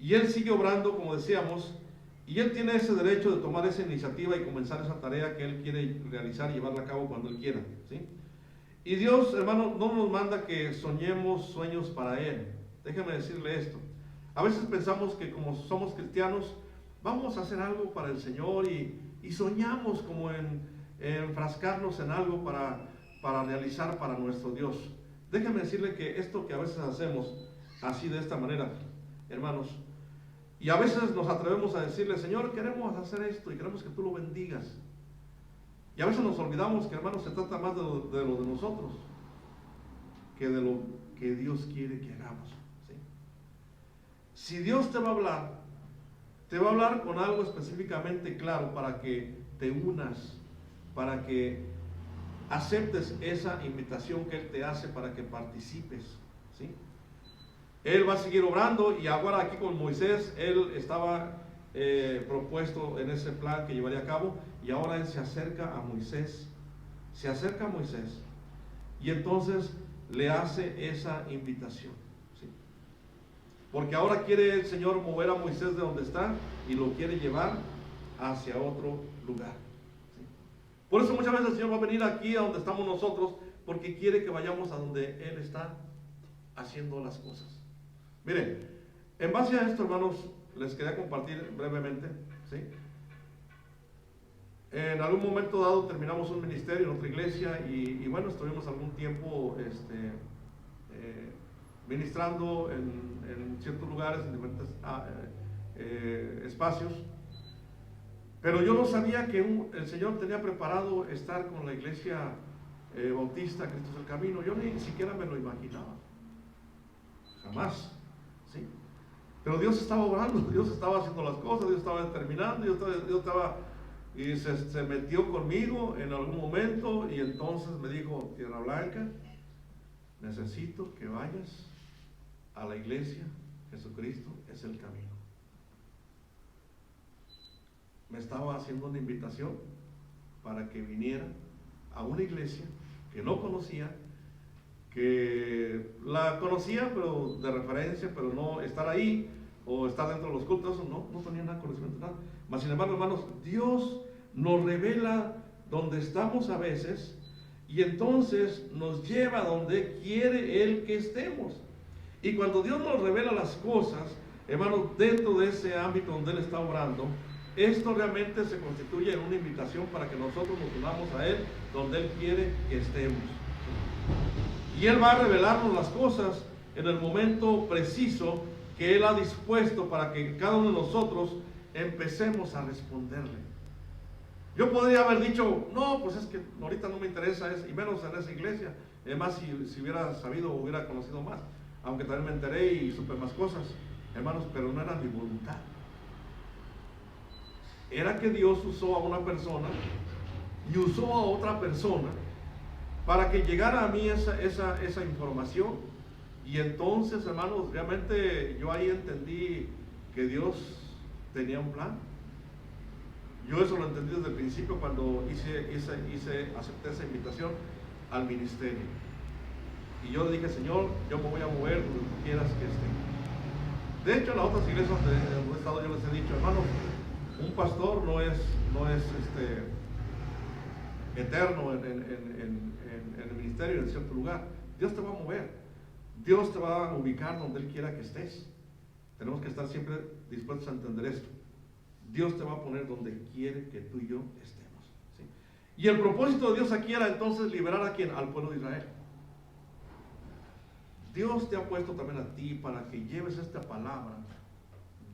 Y Él sigue obrando, como decíamos, y Él tiene ese derecho de tomar esa iniciativa y comenzar esa tarea que Él quiere realizar y llevarla a cabo cuando Él quiera, ¿sí? Y Dios, hermano, no nos manda que soñemos sueños para Él. Déjeme decirle esto. A veces pensamos que como somos cristianos, vamos a hacer algo para el Señor y soñamos como en enfrascarnos en algo para realizar para nuestro Dios. Déjeme decirle que esto que a veces hacemos así de esta manera, hermanos, y a veces nos atrevemos a decirle, Señor, queremos hacer esto y queremos que tú lo bendigas. Y a veces nos olvidamos que, hermanos, se trata más de lo de nosotros que de lo que Dios quiere que hagamos, ¿sí? Si Dios te va a hablar con algo específicamente claro para que te unas, para que aceptes esa invitación que Él te hace para que participes, ¿sí? Él va a seguir obrando, y ahora aquí con Moisés, Él estaba propuesto en ese plan que llevaría a cabo, y ahora Él se acerca a Moisés, y entonces le hace esa invitación, ¿sí? Porque ahora quiere el Señor mover a Moisés de donde está y lo quiere llevar hacia otro lugar, ¿sí? Por eso muchas veces el Señor va a venir aquí a donde estamos nosotros, porque quiere que vayamos a donde Él está haciendo las cosas. Miren, en base a esto, hermanos, les quería compartir brevemente, ¿sí? En algún momento dado terminamos un ministerio en otra iglesia y bueno, estuvimos algún tiempo ministrando en ciertos lugares, en diferentes espacios. Pero yo no sabía que el Señor tenía preparado estar con la iglesia bautista Cristo es el Camino. Yo ni siquiera me lo imaginaba, jamás, ¿sí? Pero Dios estaba obrando, Dios estaba haciendo las cosas, Dios estaba determinando, Dios estaba, y se metió conmigo en algún momento, y entonces me dijo, Tierra Blanca, necesito que vayas a la iglesia, Jesucristo es el camino. Me estaba haciendo una invitación para que viniera a una iglesia que no conocía, que la conocía pero de referencia, pero no estar ahí o estar dentro de los cultos, no tenía nada conocimiento, nada. Mas sin embargo, hermanos, Dios nos revela donde estamos a veces, y entonces nos lleva donde quiere Él que estemos. Y cuando Dios nos revela las cosas, hermanos, dentro de ese ámbito donde Él está obrando, esto realmente se constituye en una invitación para que nosotros nos unamos a Él donde Él quiere que estemos. Y Él va a revelarnos las cosas en el momento preciso que Él ha dispuesto para que cada uno de nosotros empecemos a responderle. Yo podría haber dicho, no, pues es que ahorita no me interesa, y menos en esa iglesia. Además, si hubiera sabido, hubiera conocido más, aunque también me enteré y supe más cosas, hermanos, pero no era mi voluntad. Era que Dios usó a una persona y usó a otra persona para que llegara a mí esa información Y entonces, hermanos, realmente yo ahí entendí que Dios tenía un plan. Yo eso lo entendí desde el principio cuando acepté esa invitación al ministerio. Y yo le dije, Señor, yo me voy a mover donde tú quieras que esté. De hecho, en las otras iglesias donde he estado, yo les he dicho, hermanos, un pastor no es eterno en el ministerio, en cierto lugar. Dios te va a mover. Dios te va a ubicar donde Él quiera que estés. Tenemos que estar siempre dispuestos a entender esto. Dios te va a poner donde quiere que tú y yo estemos, ¿sí? Y el propósito de Dios aquí era entonces liberar a ¿quién? Al pueblo de Israel. Dios te ha puesto también a ti para que lleves esta palabra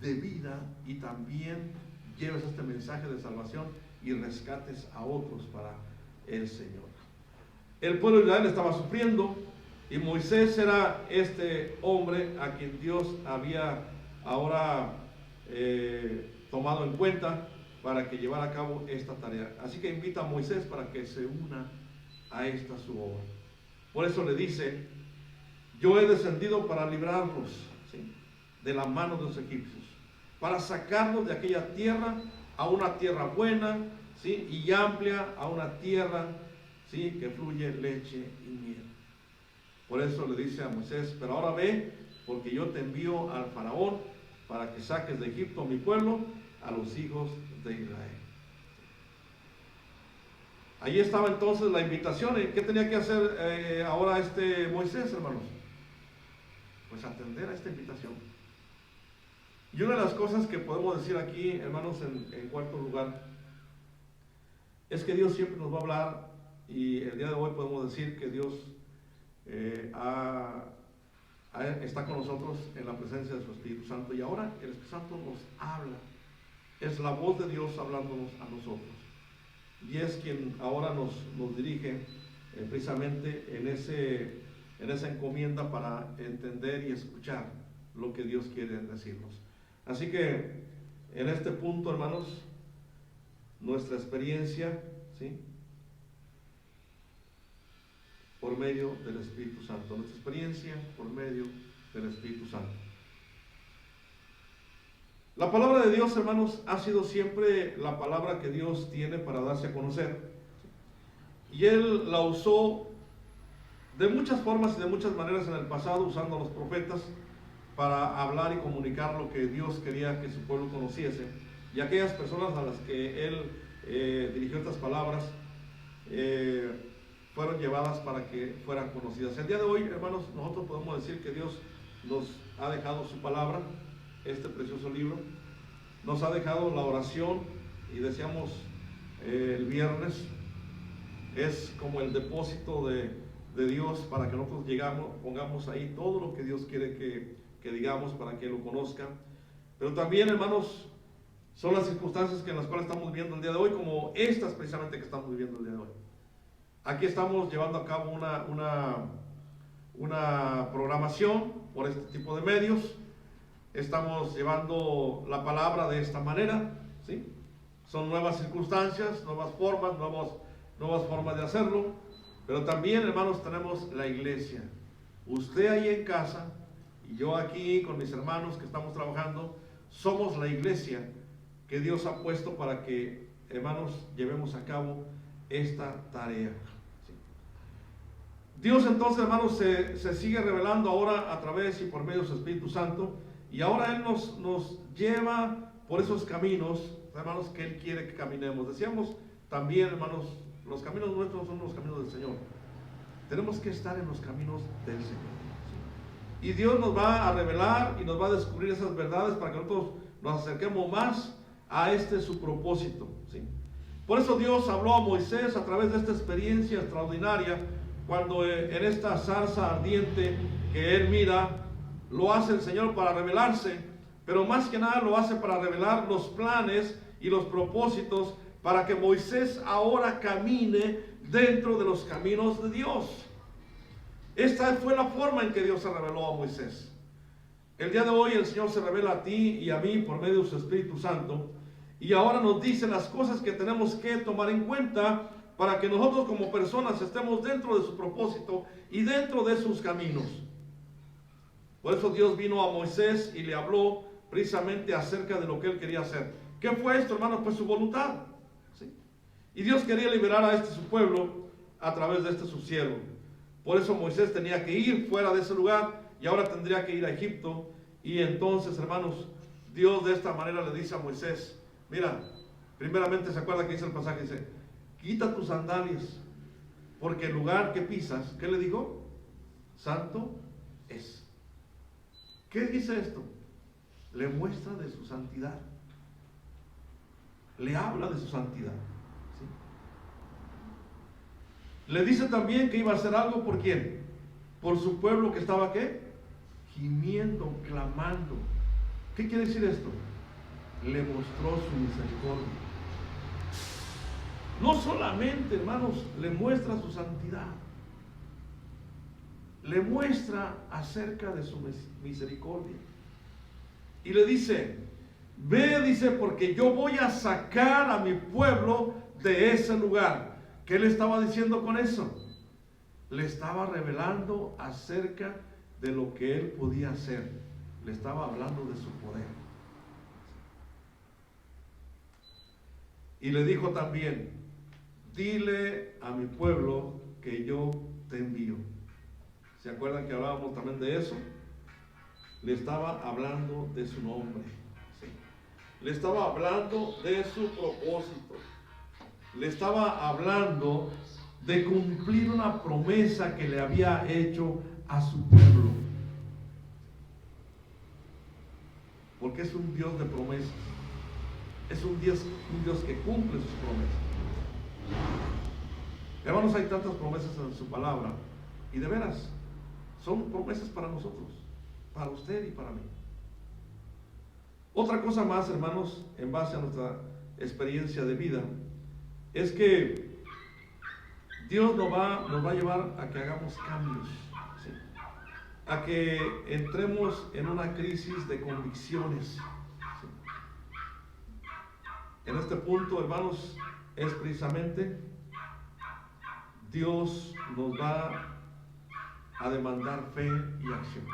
de vida y también lleves este mensaje de salvación y rescates a otros para el Señor. El pueblo de Israel estaba sufriendo y Moisés era este hombre a quien Dios había ahora tomado en cuenta para que llevara a cabo esta tarea. Así que invita a Moisés para que se una a esta su obra. Por eso le dice, yo he descendido para librarlos, ¿sí?, de la mano de los egipcios, para sacarlos de aquella tierra a una tierra buena, ¿sí?, y amplia, a una tierra, ¿sí?, que fluye leche y miel. Por eso le dice a Moisés, pero ahora ve, porque yo te envío al faraón para que saques de Egipto a mi pueblo, a los hijos de Israel. Ahí estaba entonces la invitación. ¿Qué tenía que hacer ahora Moisés, hermanos? Pues atender a esta invitación. Y una de las cosas que podemos decir aquí, hermanos, en cuarto lugar, es que Dios siempre nos va a hablar, y el día de hoy podemos decir que Dios está con nosotros en la presencia de su Espíritu Santo, y ahora el Espíritu Santo nos habla. Es la voz de Dios hablándonos a nosotros, y es quien ahora nos dirige precisamente en esa encomienda para entender y escuchar lo que Dios quiere decirnos. Así que en este punto, hermanos, nuestra experiencia, ¿sí?, por medio del Espíritu Santo. Nuestra experiencia por medio del Espíritu Santo. La palabra de Dios, hermanos, ha sido siempre la palabra que Dios tiene para darse a conocer. Y Él la usó de muchas formas y de muchas maneras en el pasado, usando a los profetas para hablar y comunicar lo que Dios quería que su pueblo conociese. Y aquellas personas a las que Él dirigió estas palabras, fueron llevadas para que fueran conocidas. El día de hoy, hermanos, nosotros podemos decir que Dios nos ha dejado su palabra, este precioso libro, nos ha dejado la oración, y decíamos el viernes, es como el depósito de Dios para que nosotros pongamos ahí todo lo que Dios quiere que digamos para que lo conozcan. Pero también, hermanos, son las circunstancias en las cuales estamos viviendo el día de hoy, como estas precisamente que estamos viviendo el día de hoy. Aquí estamos llevando a cabo una programación por este tipo de medios. Estamos llevando la palabra de esta manera, ¿sí? Son nuevas circunstancias, nuevas formas de hacerlo. Pero también, hermanos, tenemos la iglesia. Usted ahí en casa y yo aquí con mis hermanos que estamos trabajando, somos la iglesia que Dios ha puesto para que, hermanos, llevemos a cabo esta tarea. Dios entonces, hermanos, se sigue revelando ahora a través y por medio de su Espíritu Santo, y ahora Él nos lleva por esos caminos, hermanos, que Él quiere que caminemos. Decíamos también, hermanos, los caminos nuestros son los caminos del Señor. Tenemos que estar en los caminos del Señor, ¿sí? Y Dios nos va a revelar y nos va a descubrir esas verdades para que nosotros nos acerquemos más a su propósito, ¿sí? Por eso Dios habló a Moisés a través de esta experiencia extraordinaria, cuando en esta zarza ardiente que él mira, lo hace el Señor para revelarse, pero más que nada lo hace para revelar los planes y los propósitos para que Moisés ahora camine dentro de los caminos de Dios. Esta fue la forma en que Dios se reveló a Moisés. El día de hoy el Señor se revela a ti y a mí por medio de su Espíritu Santo, y ahora nos dice las cosas que tenemos que tomar en cuenta para que nosotros como personas estemos dentro de su propósito y dentro de sus caminos. Por eso Dios vino a Moisés y le habló precisamente acerca de lo que él quería hacer. ¿Qué fue esto, hermanos? Pues su voluntad. ¿Sí? Y Dios quería liberar a su pueblo a través de su siervo. Por eso Moisés tenía que ir fuera de ese lugar y ahora tendría que ir a Egipto. Y entonces, hermanos, Dios de esta manera le dice a Moisés, mira, primeramente se acuerda que dice el pasaje, dice, quita tus sandalias, porque el lugar que pisas, ¿qué le dijo? Santo es. ¿Qué dice esto? Le muestra de su santidad. Le habla de su santidad. ¿Sí? Le dice también que iba a hacer algo por quién. Por su pueblo que estaba ¿qué? Gimiendo, clamando. ¿Qué quiere decir esto? Le mostró su misericordia. No solamente, hermanos, le muestra su santidad. Le muestra acerca de su misericordia. Y le dice, ve, dice, porque yo voy a sacar a mi pueblo de ese lugar. ¿Qué le estaba diciendo con eso? Le estaba revelando acerca de lo que él podía hacer. Le estaba hablando de su poder. Y le dijo también, dile a mi pueblo que yo te envío. ¿Se acuerdan que hablábamos también de eso? Le estaba hablando de su nombre. ¿Sí? Le estaba hablando de su propósito. Le estaba hablando de cumplir una promesa que le había hecho a su pueblo. Porque es un Dios de promesas. Es un Dios que cumple sus promesas. Hermanos, hay tantas promesas en su palabra. Y de veras, son promesas para nosotros, para usted y para mí. Otra cosa más, hermanos, en base a nuestra experiencia de vida, es que Dios nos va a llevar a que hagamos cambios, ¿sí? A que entremos en una crisis de convicciones, ¿sí? En este punto, hermanos, es precisamente Dios nos va a demandar fe y acción.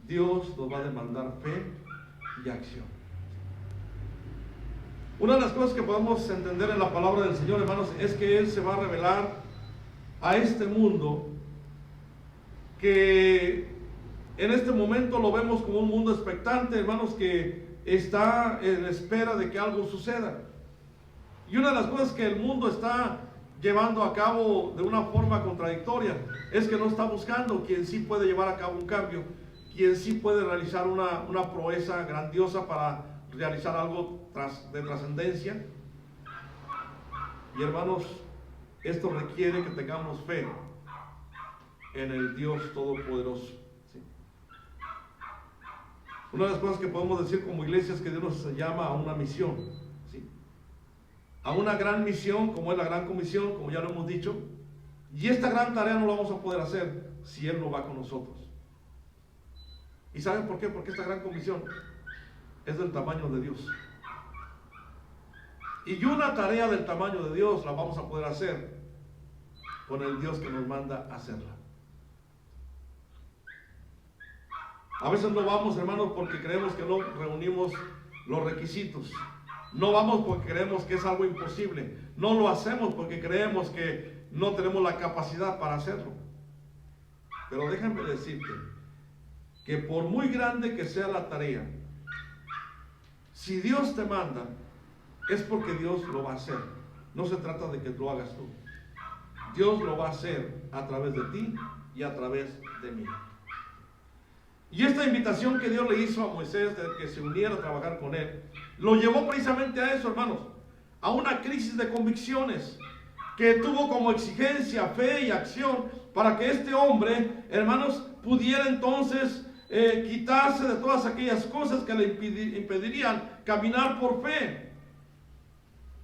Dios nos va a demandar fe y acción. Una de las cosas que podemos entender en la palabra del Señor, hermanos, es que Él se va a revelar a este mundo que en este momento lo vemos como un mundo expectante, hermanos, que está en espera de que algo suceda. Y una de las cosas que el mundo está llevando a cabo de una forma contradictoria es que no está buscando quien sí puede llevar a cabo un cambio, quien sí puede realizar una proeza grandiosa para realizar algo de trascendencia. Y hermanos, esto requiere que tengamos fe en el Dios Todopoderoso, ¿sí? Una de las cosas que podemos decir como iglesia es que Dios nos llama a una misión, ¿sí? A una gran misión como es la Gran Comisión, como ya lo hemos dicho. Y esta gran tarea no la vamos a poder hacer si Él no va con nosotros. ¿Y saben por qué? Porque esta Gran Comisión es del tamaño de Dios. Y una tarea del tamaño de Dios la vamos a poder hacer con el Dios que nos manda a hacerla. A veces no vamos, hermanos, porque creemos que no reunimos los requisitos. No vamos porque creemos que es algo imposible. No lo hacemos porque creemos que no tenemos la capacidad para hacerlo. Pero déjame decirte que por muy grande que sea la tarea, si Dios te manda, es porque Dios lo va a hacer. No se trata de que lo hagas tú. Dios lo va a hacer a través de ti y a través de mí. Y esta invitación que Dios le hizo a Moisés de que se uniera a trabajar con él, lo llevó precisamente a eso, hermanos, a una crisis de convicciones que tuvo como exigencia fe y acción para que este hombre, hermanos, pudiera entonces quitarse de todas aquellas cosas que le impedirían caminar por fe.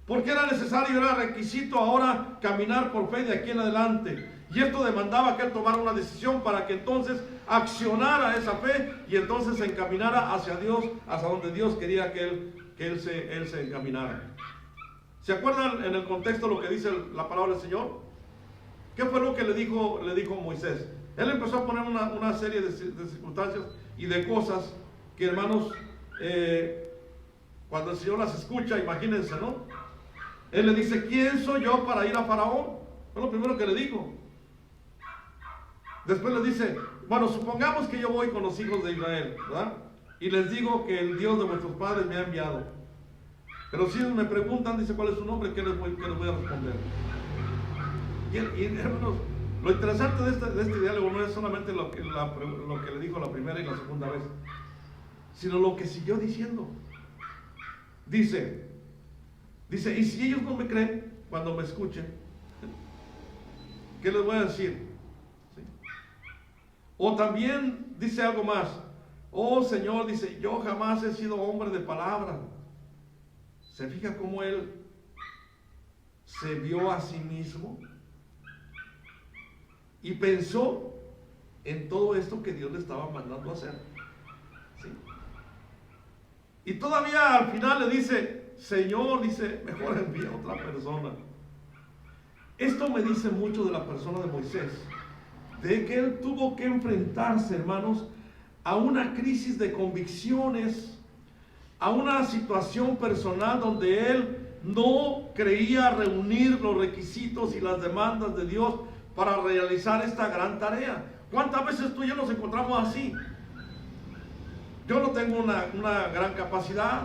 Porque era necesario, era requisito ahora caminar por fe de aquí en adelante. Y esto demandaba que él tomara una decisión para que entonces accionara esa fe y entonces se encaminara hacia Dios, hacia donde Dios quería que él se encaminara. ¿Se acuerdan en el contexto lo que dice la palabra del Señor? ¿Qué fue lo que le dijo Moisés? Él empezó a poner una serie de circunstancias y de cosas que, hermanos, cuando el Señor las escucha, imagínense, ¿no? Él le dice, ¿quién soy yo para ir a Faraón? Fue lo primero que le dijo. Después le dice, bueno, supongamos que yo voy con los hijos de Israel, ¿verdad? Y les digo que el Dios de vuestros padres me ha enviado. Pero si ellos me preguntan, dice, ¿cuál es su nombre? ¿Qué les voy a responder? Y hermanos, lo interesante de este diálogo no es solamente lo que le dijo la primera y la segunda vez, sino lo que siguió diciendo. Dice, y si ellos no me creen cuando me escuchen, ¿qué les voy a decir? ¿Sí? O también dice algo más. Oh Señor, dice, yo jamás he sido hombre de palabra. ¿Se fija cómo él se vio a sí mismo? Y pensó en todo esto que Dios le estaba mandando a hacer. ¿Sí? Y todavía al final le dice, Señor, dice, mejor envía a otra persona. Esto me dice mucho de la persona de Moisés, de que él tuvo que enfrentarse, hermanos, a una crisis de convicciones, a una situación personal donde él no creía reunir los requisitos y las demandas de Dios para realizar esta gran tarea. ¿Cuántas veces tú y yo nos encontramos así? Yo no tengo una gran capacidad,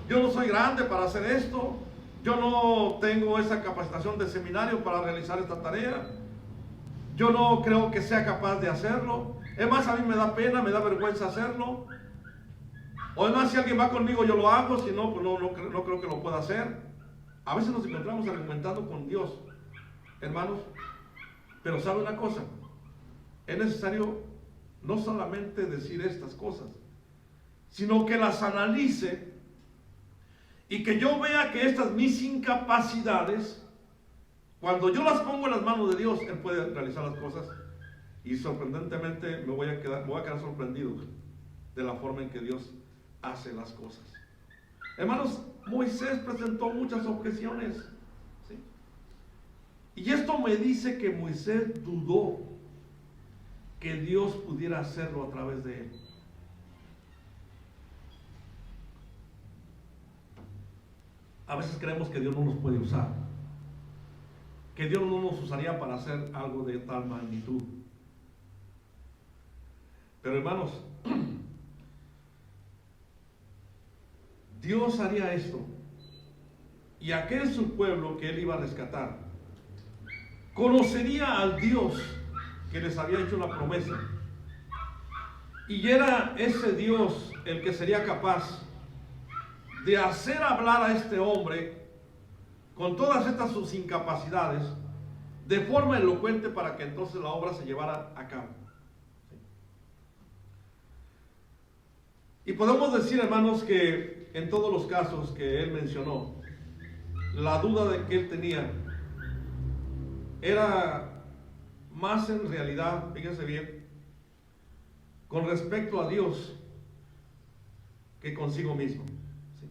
yo no soy grande para hacer esto, yo no tengo esa capacitación de seminario para realizar esta tarea, yo no creo que sea capaz de hacerlo. Es más, a mí me da pena, me da vergüenza hacerlo. O además, si alguien va conmigo, yo lo hago, si no, pues no creo que lo pueda hacer. A veces nos encontramos argumentando con Dios, hermanos, pero ¿sabe una cosa? Es necesario no solamente decir estas cosas, sino que las analice y que yo vea que estas mis incapacidades, cuando yo las pongo en las manos de Dios, Él puede realizar las cosas. Y sorprendentemente me voy a quedar sorprendido de la forma en que Dios hace las cosas. Hermanos, Moisés presentó muchas objeciones, ¿sí? Y esto me dice que Moisés dudó que Dios pudiera hacerlo a través de él. A veces creemos que Dios no nos puede usar, que Dios no nos usaría para hacer algo de tal magnitud. Pero hermanos, Dios haría esto, y aquel su pueblo que él iba a rescatar conocería al Dios que les había hecho la promesa, y era ese Dios el que sería capaz de hacer hablar a este hombre con todas estas sus incapacidades de forma elocuente para que entonces la obra se llevara a cabo. Y podemos decir, hermanos, que en todos los casos que él mencionó, la duda de que él tenía era más en realidad, fíjense bien, con respecto a Dios que consigo mismo. ¿Sí?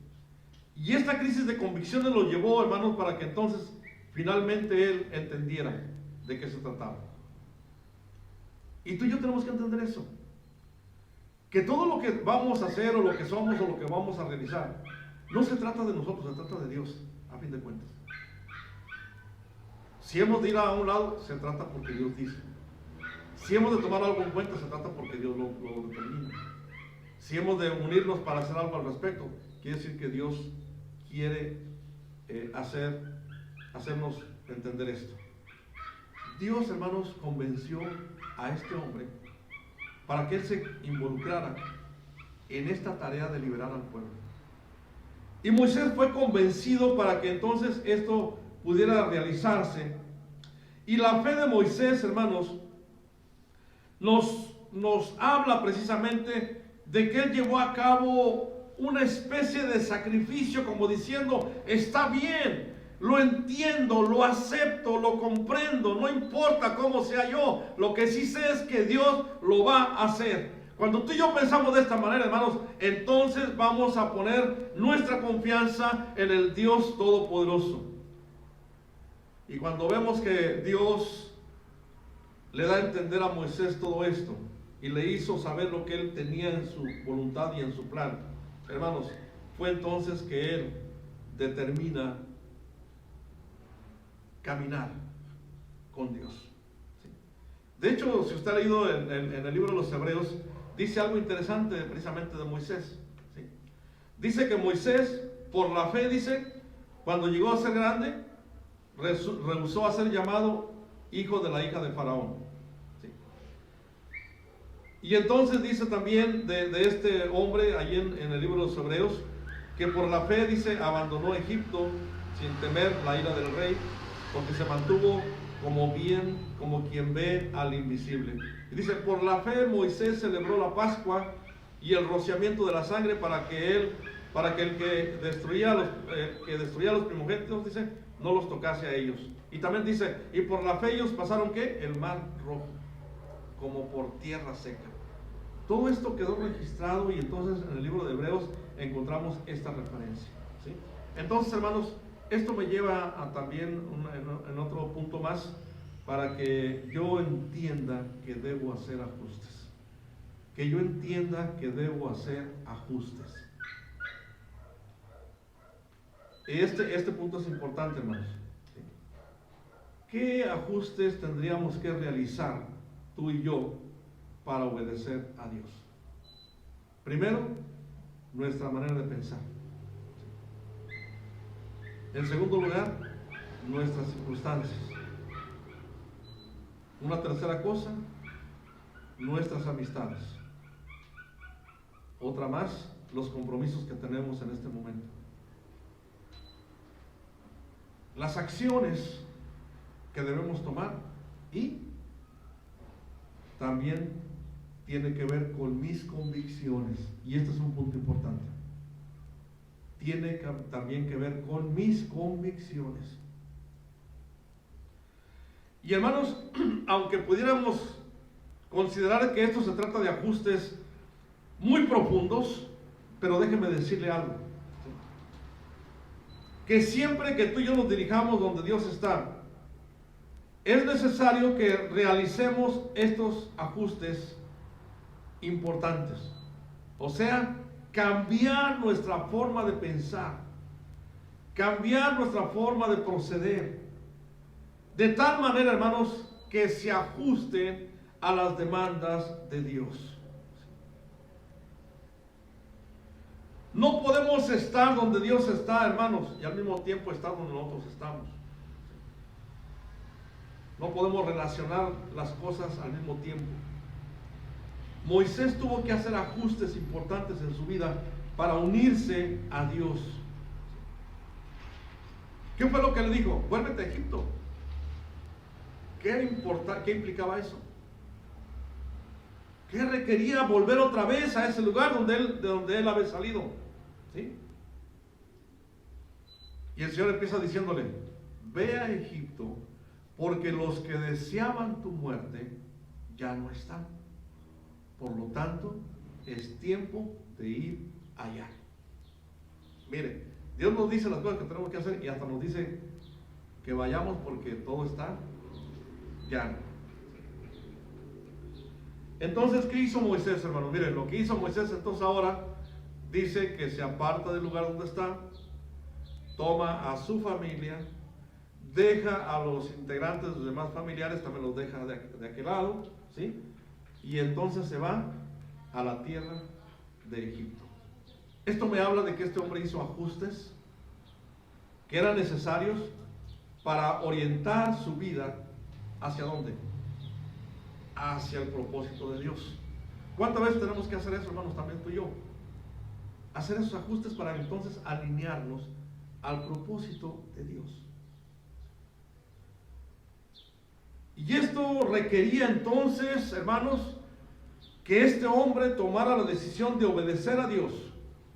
Y esta crisis de convicciones lo llevó, hermanos, para que entonces finalmente él entendiera de qué se trataba. Y tú y yo tenemos que entender eso. Que todo lo que vamos a hacer o lo que somos o lo que vamos a realizar no se trata de nosotros, se trata de Dios, a fin de cuentas. Si hemos de ir a un lado, se trata porque Dios dice. Si hemos de tomar algo en cuenta, se trata porque Dios lo determina. Si hemos de unirnos para hacer algo al respecto, quiere decir que Dios quiere hacernos entender esto. Dios, hermanos, convenció a este hombre para que él se involucrara en esta tarea de liberar al pueblo. Y Moisés fue convencido para que entonces esto pudiera realizarse. Y la fe de Moisés, hermanos, nos habla precisamente de que él llevó a cabo una especie de sacrificio, como diciendo, está bien, lo entiendo, lo acepto, lo comprendo, no importa cómo sea yo, lo que sí sé es que Dios lo va a hacer. Cuando tú y yo pensamos de esta manera, hermanos, entonces vamos a poner nuestra confianza en el Dios Todopoderoso. Y cuando vemos que Dios le da a entender a Moisés todo esto y le hizo saber lo que él tenía en su voluntad y en su plan. Hermanos, fue entonces que él determina caminar con Dios. ¿Sí? De hecho, si usted ha leído en el libro de los Hebreos, dice algo interesante precisamente de Moisés. ¿Sí? Dice que Moisés, por la fe, dice, cuando llegó a ser grande, rehusó a ser llamado hijo de la hija de Faraón. ¿Sí? Y entonces dice también de este hombre, allí en el libro de los Hebreos, que por la fe, dice, abandonó Egipto sin temer la ira del rey, porque se mantuvo como quien ve al invisible. Y dice, por la fe Moisés celebró la Pascua y el rociamiento de la sangre para que el que destruía a los primogénitos, dice, no los tocase a ellos. Y también dice, y por la fe ellos pasaron, ¿qué? El mar rojo, como por tierra seca. Todo esto quedó registrado y entonces en el libro de Hebreos encontramos esta referencia. ¿Sí? Entonces, hermanos, esto me lleva a también en otro punto más, para que yo entienda que debo hacer ajustes. Que yo entienda que debo hacer ajustes. Este punto es importante, hermanos. ¿Qué ajustes tendríamos que realizar tú y yo para obedecer a Dios? Primero, nuestra manera de pensar. En segundo lugar, nuestras circunstancias. Una tercera cosa, nuestras amistades. Otra más, los compromisos que tenemos en este momento. Las acciones que debemos tomar, y también tiene que ver con mis convicciones, y este es un punto importante. Tiene también que ver con mis convicciones. Y hermanos, aunque pudiéramos considerar que esto se trata de ajustes muy profundos, pero déjeme decirle algo. Que siempre que tú y yo nos dirijamos donde Dios está, es necesario que realicemos estos ajustes importantes. O sea, cambiar nuestra forma de pensar, cambiar nuestra forma de proceder, de tal manera, hermanos, que se ajusten a las demandas de Dios. No podemos estar donde Dios está, hermanos, y al mismo tiempo estar donde nosotros estamos. No podemos relacionar las cosas al mismo tiempo. Moisés tuvo que hacer ajustes importantes en su vida para unirse a Dios. ¿Qué fue lo que le dijo? Vuélvete a Egipto. ¿Qué implicaba eso? ¿Qué requería volver otra vez a ese lugar de donde él había salido? ¿Sí? Y el Señor empieza diciéndole, ve a Egipto, porque los que deseaban tu muerte ya no están. Por lo tanto, es tiempo de ir allá. Mire, Dios nos dice las cosas que tenemos que hacer y hasta nos dice que vayamos porque todo está llano. Entonces, ¿qué hizo Moisés, hermano? Miren, lo que hizo Moisés entonces ahora dice que se aparta del lugar donde está, toma a su familia, deja a los integrantes de los demás familiares, también los deja de aquel lado, ¿sí? Y entonces se va a la tierra de Egipto. Esto me habla de que este hombre hizo ajustes que eran necesarios para orientar su vida ¿hacia dónde? Hacia el propósito de Dios. ¿Cuántas veces tenemos que hacer eso, hermanos? También tú y yo. Hacer esos ajustes para entonces alinearnos al propósito de Dios. Y esto requería entonces, hermanos, que este hombre tomara la decisión de obedecer a Dios.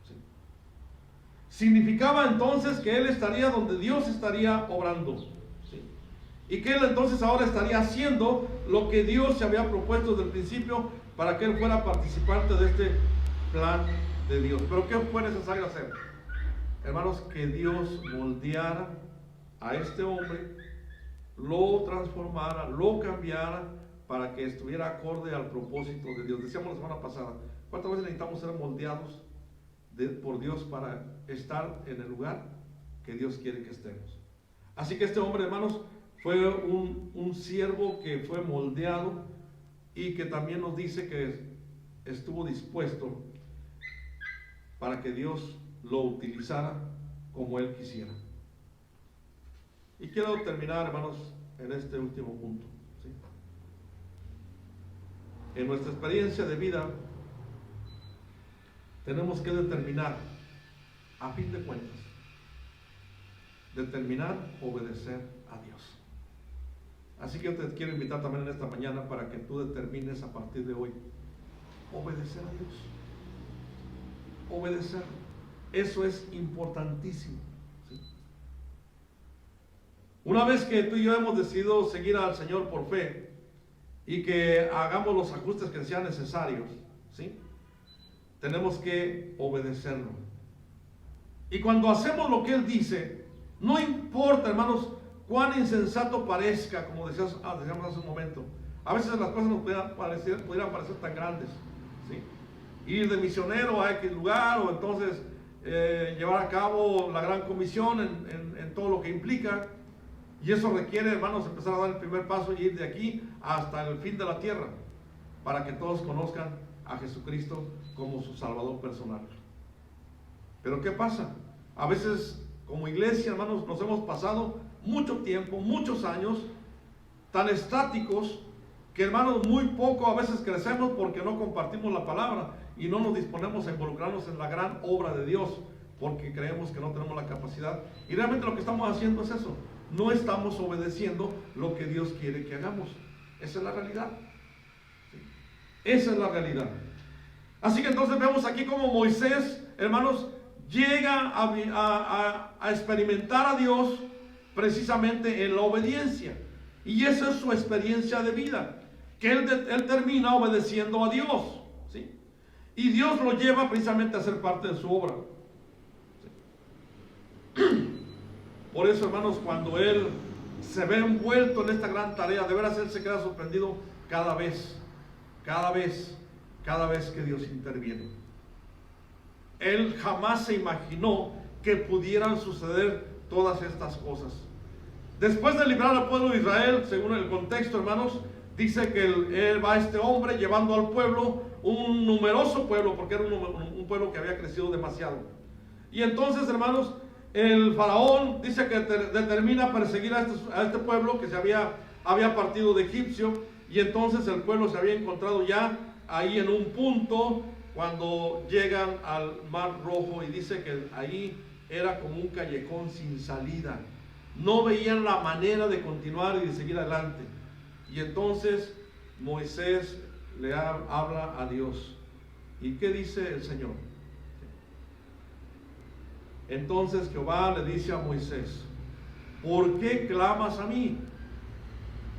¿Sí? Significaba entonces que él estaría donde Dios estaría obrando. ¿Sí? Y que él entonces ahora estaría haciendo lo que Dios se había propuesto desde el principio para que él fuera participante de este plan de Dios. Pero ¿qué fue necesario hacer? Hermanos, que Dios moldeara a este hombre, lo transformara, lo cambiara para que estuviera acorde al propósito de Dios. Decíamos la semana pasada, ¿cuántas veces necesitamos ser moldeados por Dios para estar en el lugar que Dios quiere que estemos? Así que este hombre, hermanos, fue un siervo que fue moldeado y que también nos dice que estuvo dispuesto para que Dios lo utilizara como Él quisiera. Y quiero terminar, hermanos, en este último punto, ¿sí? En nuestra experiencia de vida tenemos que determinar, a fin de cuentas, obedecer a Dios. Así que yo te quiero invitar también en esta mañana para que tú determines a partir de hoy obedecer a Dios. Obedecer. Eso es importantísimo, ¿sí? Una vez que tú y yo hemos decidido seguir al Señor por fe y que hagamos los ajustes que sean necesarios, ¿sí? Tenemos que obedecerlo. Y cuando hacemos lo que Él dice, no importa, hermanos, cuán insensato parezca, como decíamos hace un momento. A veces las cosas nos pudieran parecer tan grandes, ¿sí? Ir de misionero a X lugar, o entonces llevar a cabo la gran comisión en todo lo que implica. Y eso requiere, hermanos, empezar a dar el primer paso y ir de aquí hasta el fin de la tierra, para que todos conozcan a Jesucristo como su Salvador personal. Pero ¿qué pasa? A veces, como iglesia, hermanos, nos hemos pasado mucho tiempo, muchos años, tan estáticos, que, hermanos, muy poco a veces crecemos porque no compartimos la palabra y no nos disponemos a involucrarnos en la gran obra de Dios, porque creemos que no tenemos la capacidad. Y realmente lo que estamos haciendo es eso. No estamos obedeciendo lo que Dios quiere que hagamos. Esa es la realidad. ¿Sí? Esa es la realidad. Así que entonces vemos aquí como Moisés, hermanos, llega a experimentar a Dios precisamente en la obediencia. Y esa es su experiencia de vida, que él termina obedeciendo a Dios, ¿sí? Y Dios lo lleva precisamente a ser parte de su obra, ¿sí? Por eso, hermanos, cuando él se ve envuelto en esta gran tarea, de veras él se queda sorprendido cada vez que Dios interviene. Él jamás se imaginó que pudieran suceder todas estas cosas. Después de librar al pueblo de Israel, según el contexto, hermanos, dice que él va a este hombre llevando al pueblo, un numeroso pueblo, porque era un pueblo que había crecido demasiado. Y entonces, hermanos, el faraón dice que determina perseguir a este pueblo que se había partido de egipcio, y entonces el pueblo se había encontrado ya ahí en un punto cuando llegan al Mar Rojo, y dice que ahí era como un callejón sin salida. No veían la manera de continuar y de seguir adelante. Y entonces Moisés le habla a Dios. ¿Y qué dice el Señor? Entonces Jehová le dice a Moisés: ¿por qué clamas a mí?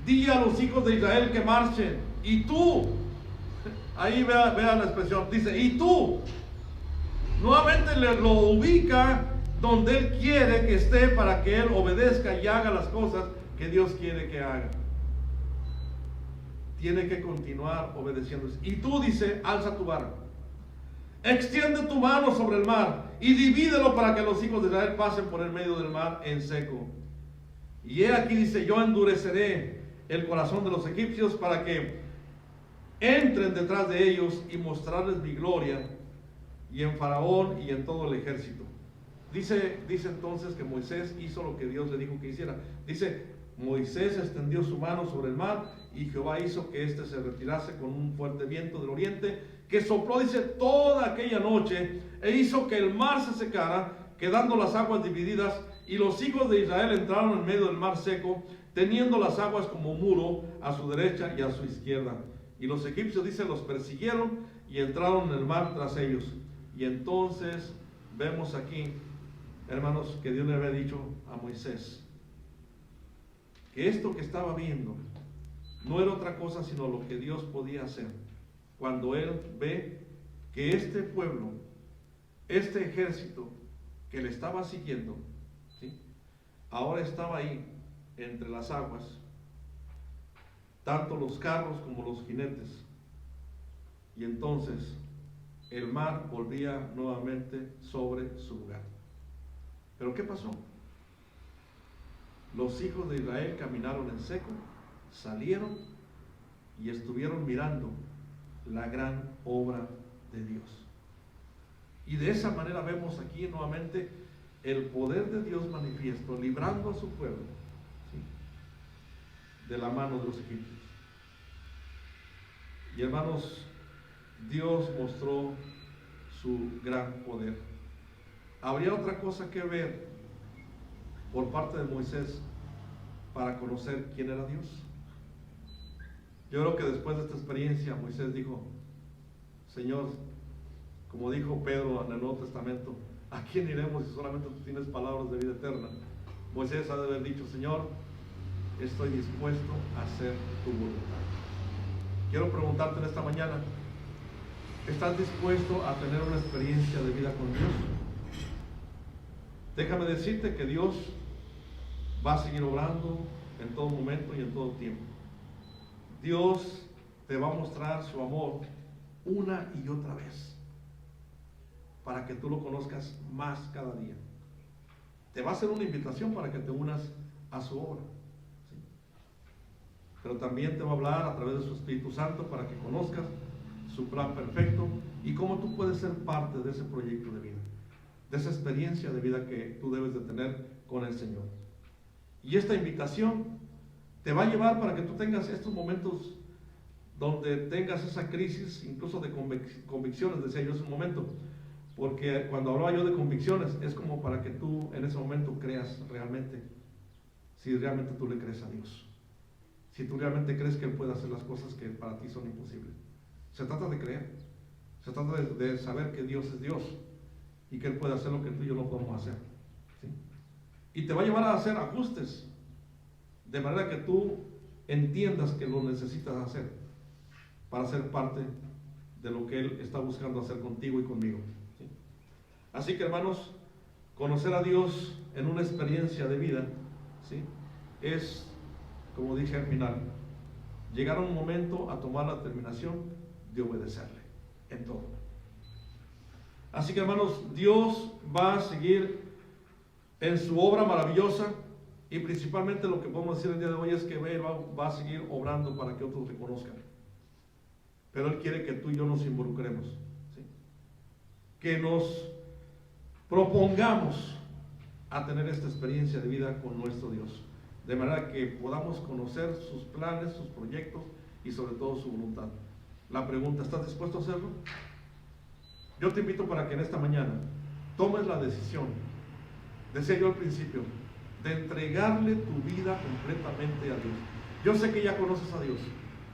Di a los hijos de Israel que marchen. Y tú, ahí vea la expresión, dice, y tú. Nuevamente lo ubica donde él quiere que esté para que él obedezca y haga las cosas que Dios quiere que haga. Tiene que continuar obedeciendo. Y tú, dice, alza tu vara, extiende tu mano sobre el mar y divídelo para que los hijos de Israel pasen por el medio del mar en seco. Y he aquí, dice, yo endureceré el corazón de los egipcios para que entren detrás de ellos y mostrarles mi gloria, y en Faraón y en todo el ejército. Dice entonces que Moisés hizo lo que Dios le dijo que hiciera. Dice, Moisés extendió su mano sobre el mar y Jehová hizo que éste se retirase con un fuerte viento del oriente que sopló, dice, toda aquella noche, e hizo que el mar se secara, quedando las aguas divididas, y los hijos de Israel entraron en medio del mar seco, teniendo las aguas como muro a su derecha y a su izquierda. Y los egipcios, dice, los persiguieron y entraron en el mar tras ellos. Y entonces vemos aquí, hermanos, que Dios le había dicho a Moisés que esto que estaba viendo no era otra cosa sino lo que Dios podía hacer cuando él ve que este pueblo, este ejército que le estaba siguiendo, ¿sí?, ahora estaba ahí entre las aguas, tanto los carros como los jinetes. Y entonces el mar volvía nuevamente sobre su lugar. ¿Pero qué pasó? Los hijos de Israel caminaron en seco, salieron y estuvieron mirando la gran obra de Dios. Y de esa manera vemos aquí nuevamente el poder de Dios manifiesto, librando a su pueblo, ¿sí?, de la mano de los egipcios. Y hermanos, Dios mostró su gran poder. Habría otra cosa que ver por parte de Moisés para conocer quién era Dios. Yo creo que después de esta experiencia Moisés dijo: Señor, como dijo Pedro en el Nuevo Testamento, ¿a quién iremos si solamente tú tienes palabras de vida eterna? Moisés ha de haber dicho: Señor, estoy dispuesto a hacer tu voluntad. Quiero preguntarte en esta mañana, ¿estás dispuesto a tener una experiencia de vida con Dios? Déjame decirte que Dios va a seguir obrando en todo momento y en todo tiempo. Dios te va a mostrar su amor una y otra vez para que tú lo conozcas más cada día. Te va a hacer una invitación para que te unas a su obra, ¿sí? Pero también te va a hablar a través de su Espíritu Santo para que conozcas su plan perfecto y cómo tú puedes ser parte de ese proyecto de vida, de esa experiencia de vida que tú debes de tener con el Señor. Y esta invitación te va a llevar para que tú tengas estos momentos donde tengas esa crisis, incluso de convicciones, decía yo hace un momento, porque cuando hablaba yo de convicciones, es como para que tú en ese momento creas realmente, si realmente tú le crees a Dios, si tú realmente crees que Él puede hacer las cosas que para ti son imposibles. Se trata de creer, se trata de saber que Dios es Dios y que Él puede hacer lo que tú y yo no podemos hacer, ¿sí? Y te va a llevar a hacer ajustes, de manera que tú entiendas que lo necesitas hacer para ser parte de lo que Él está buscando hacer contigo y conmigo, ¿sí? Así que, hermanos, conocer a Dios en una experiencia de vida, ¿sí?, es, como dije al final, llegar a un momento a tomar la determinación de obedecerle en todo. Así que, hermanos, Dios va a seguir en su obra maravillosa, y principalmente lo que podemos decir el día de hoy es que Él va a seguir obrando para que otros le conozcan. Pero Él quiere que tú y yo nos involucremos, ¿sí?, que nos propongamos a tener esta experiencia de vida con nuestro Dios, de manera que podamos conocer sus planes, sus proyectos y sobre todo su voluntad. La pregunta: ¿estás dispuesto a hacerlo? Yo te invito para que en esta mañana tomes la decisión, decía yo al principio, de entregarle tu vida completamente a Dios. Yo sé que ya conoces a Dios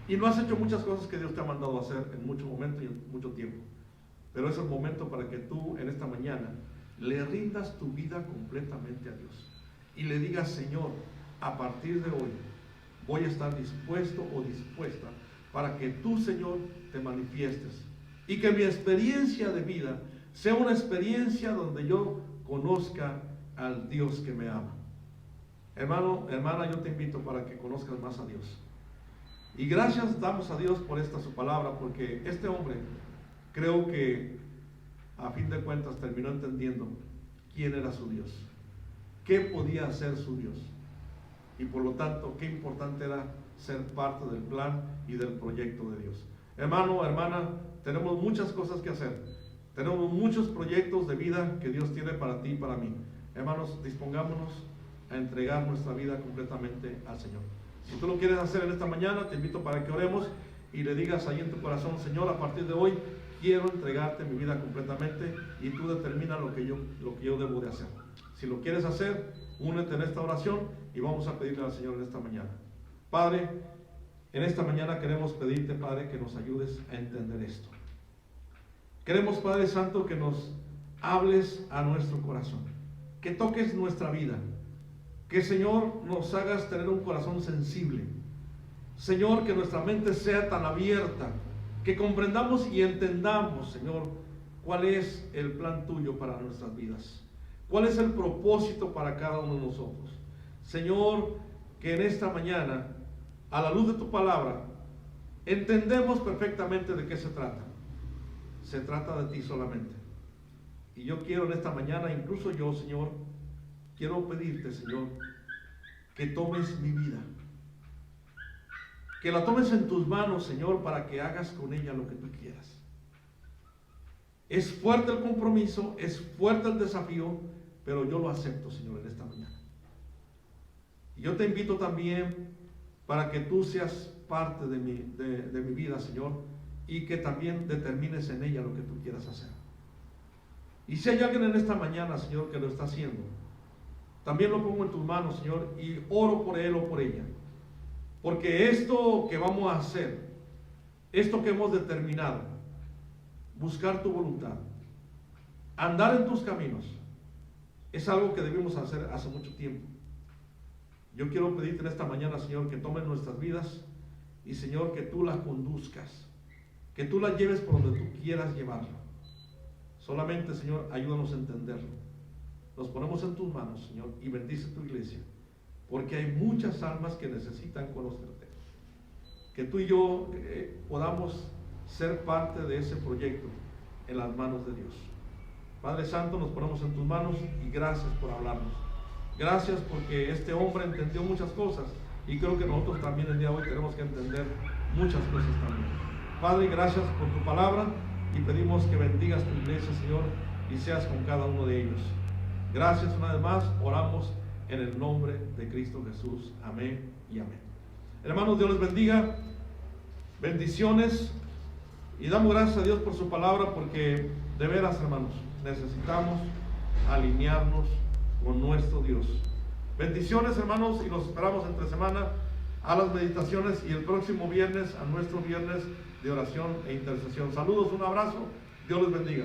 y no has hecho muchas cosas que Dios te ha mandado a hacer en mucho momento y en mucho tiempo, pero es el momento para que tú en esta mañana le rindas tu vida completamente a Dios y le digas: Señor, a partir de hoy voy a estar dispuesto o dispuesta para que tú, Señor, te manifiestes y que mi experiencia de vida sea una experiencia donde yo conozca al Dios que me ama. Hermano, hermana, yo te invito para que conozcas más a Dios. Y gracias damos a Dios por esta su palabra, porque este hombre creo que a fin de cuentas terminó entendiendo quién era su Dios, qué podía hacer su Dios, y por lo tanto qué importante era ser parte del plan y del proyecto de Dios. Hermano, hermana, tenemos muchas cosas que hacer, tenemos muchos proyectos de vida que Dios tiene para ti y para mí. Hermanos, dispongámonos a entregar nuestra vida completamente al Señor. Si tú lo quieres hacer en esta mañana, te invito para que oremos y le digas ahí en tu corazón: Señor, a partir de hoy quiero entregarte mi vida completamente, y tú determina lo que yo debo de hacer. Si lo quieres hacer, únete en esta oración y vamos a pedirle al Señor en esta mañana. Padre, en esta mañana queremos pedirte, Padre, que nos ayudes a entender esto. Queremos, Padre Santo, que nos hables a nuestro corazón, que toques nuestra vida, que, Señor, nos hagas tener un corazón sensible. Señor, que nuestra mente sea tan abierta, que comprendamos y entendamos, Señor, cuál es el plan tuyo para nuestras vidas, cuál es el propósito para cada uno de nosotros. Señor, que en esta mañana a la luz de tu palabra, entendemos perfectamente de qué se trata. Se trata de ti solamente. Y yo quiero en esta mañana, incluso yo, Señor, quiero pedirte, Señor, que tomes mi vida. Que la tomes en tus manos, Señor, para que hagas con ella lo que tú quieras. Es fuerte el compromiso, es fuerte el desafío, pero yo lo acepto, Señor, en esta mañana. Y yo te invito también para que tú seas parte de mi vida, Señor, y que también determines en ella lo que tú quieras hacer. Y si hay alguien en esta mañana, Señor, que lo está haciendo, también lo pongo en tus manos, Señor, y oro por él o por ella. Porque esto que vamos a hacer, esto que hemos determinado, buscar tu voluntad, andar en tus caminos, es algo que debimos hacer hace mucho tiempo. Yo quiero pedirte en esta mañana, Señor, que tomes nuestras vidas y, Señor, que tú las conduzcas, que tú las lleves por donde tú quieras llevarlo. Solamente, Señor, ayúdanos a entenderlo. Nos ponemos en tus manos, Señor, y bendice tu iglesia, porque hay muchas almas que necesitan conocerte. Que tú y yo podamos ser parte de ese proyecto en las manos de Dios. Padre Santo, nos ponemos en tus manos y gracias por hablarnos. Gracias porque este hombre entendió muchas cosas y creo que nosotros también el día de hoy tenemos que entender muchas cosas también. Padre, gracias por tu palabra y pedimos que bendigas tu iglesia, Señor, y seas con cada uno de ellos. Gracias una vez más, oramos en el nombre de Cristo Jesús. Amén y amén. Hermanos, Dios les bendiga. Bendiciones. Y damos gracias a Dios por su palabra, porque de veras, hermanos, necesitamos alinearnos con nuestro Dios. Bendiciones, hermanos, y los esperamos entre semana a las meditaciones y el próximo viernes a nuestro viernes de oración e intercesión. Saludos, un abrazo. Dios les bendiga.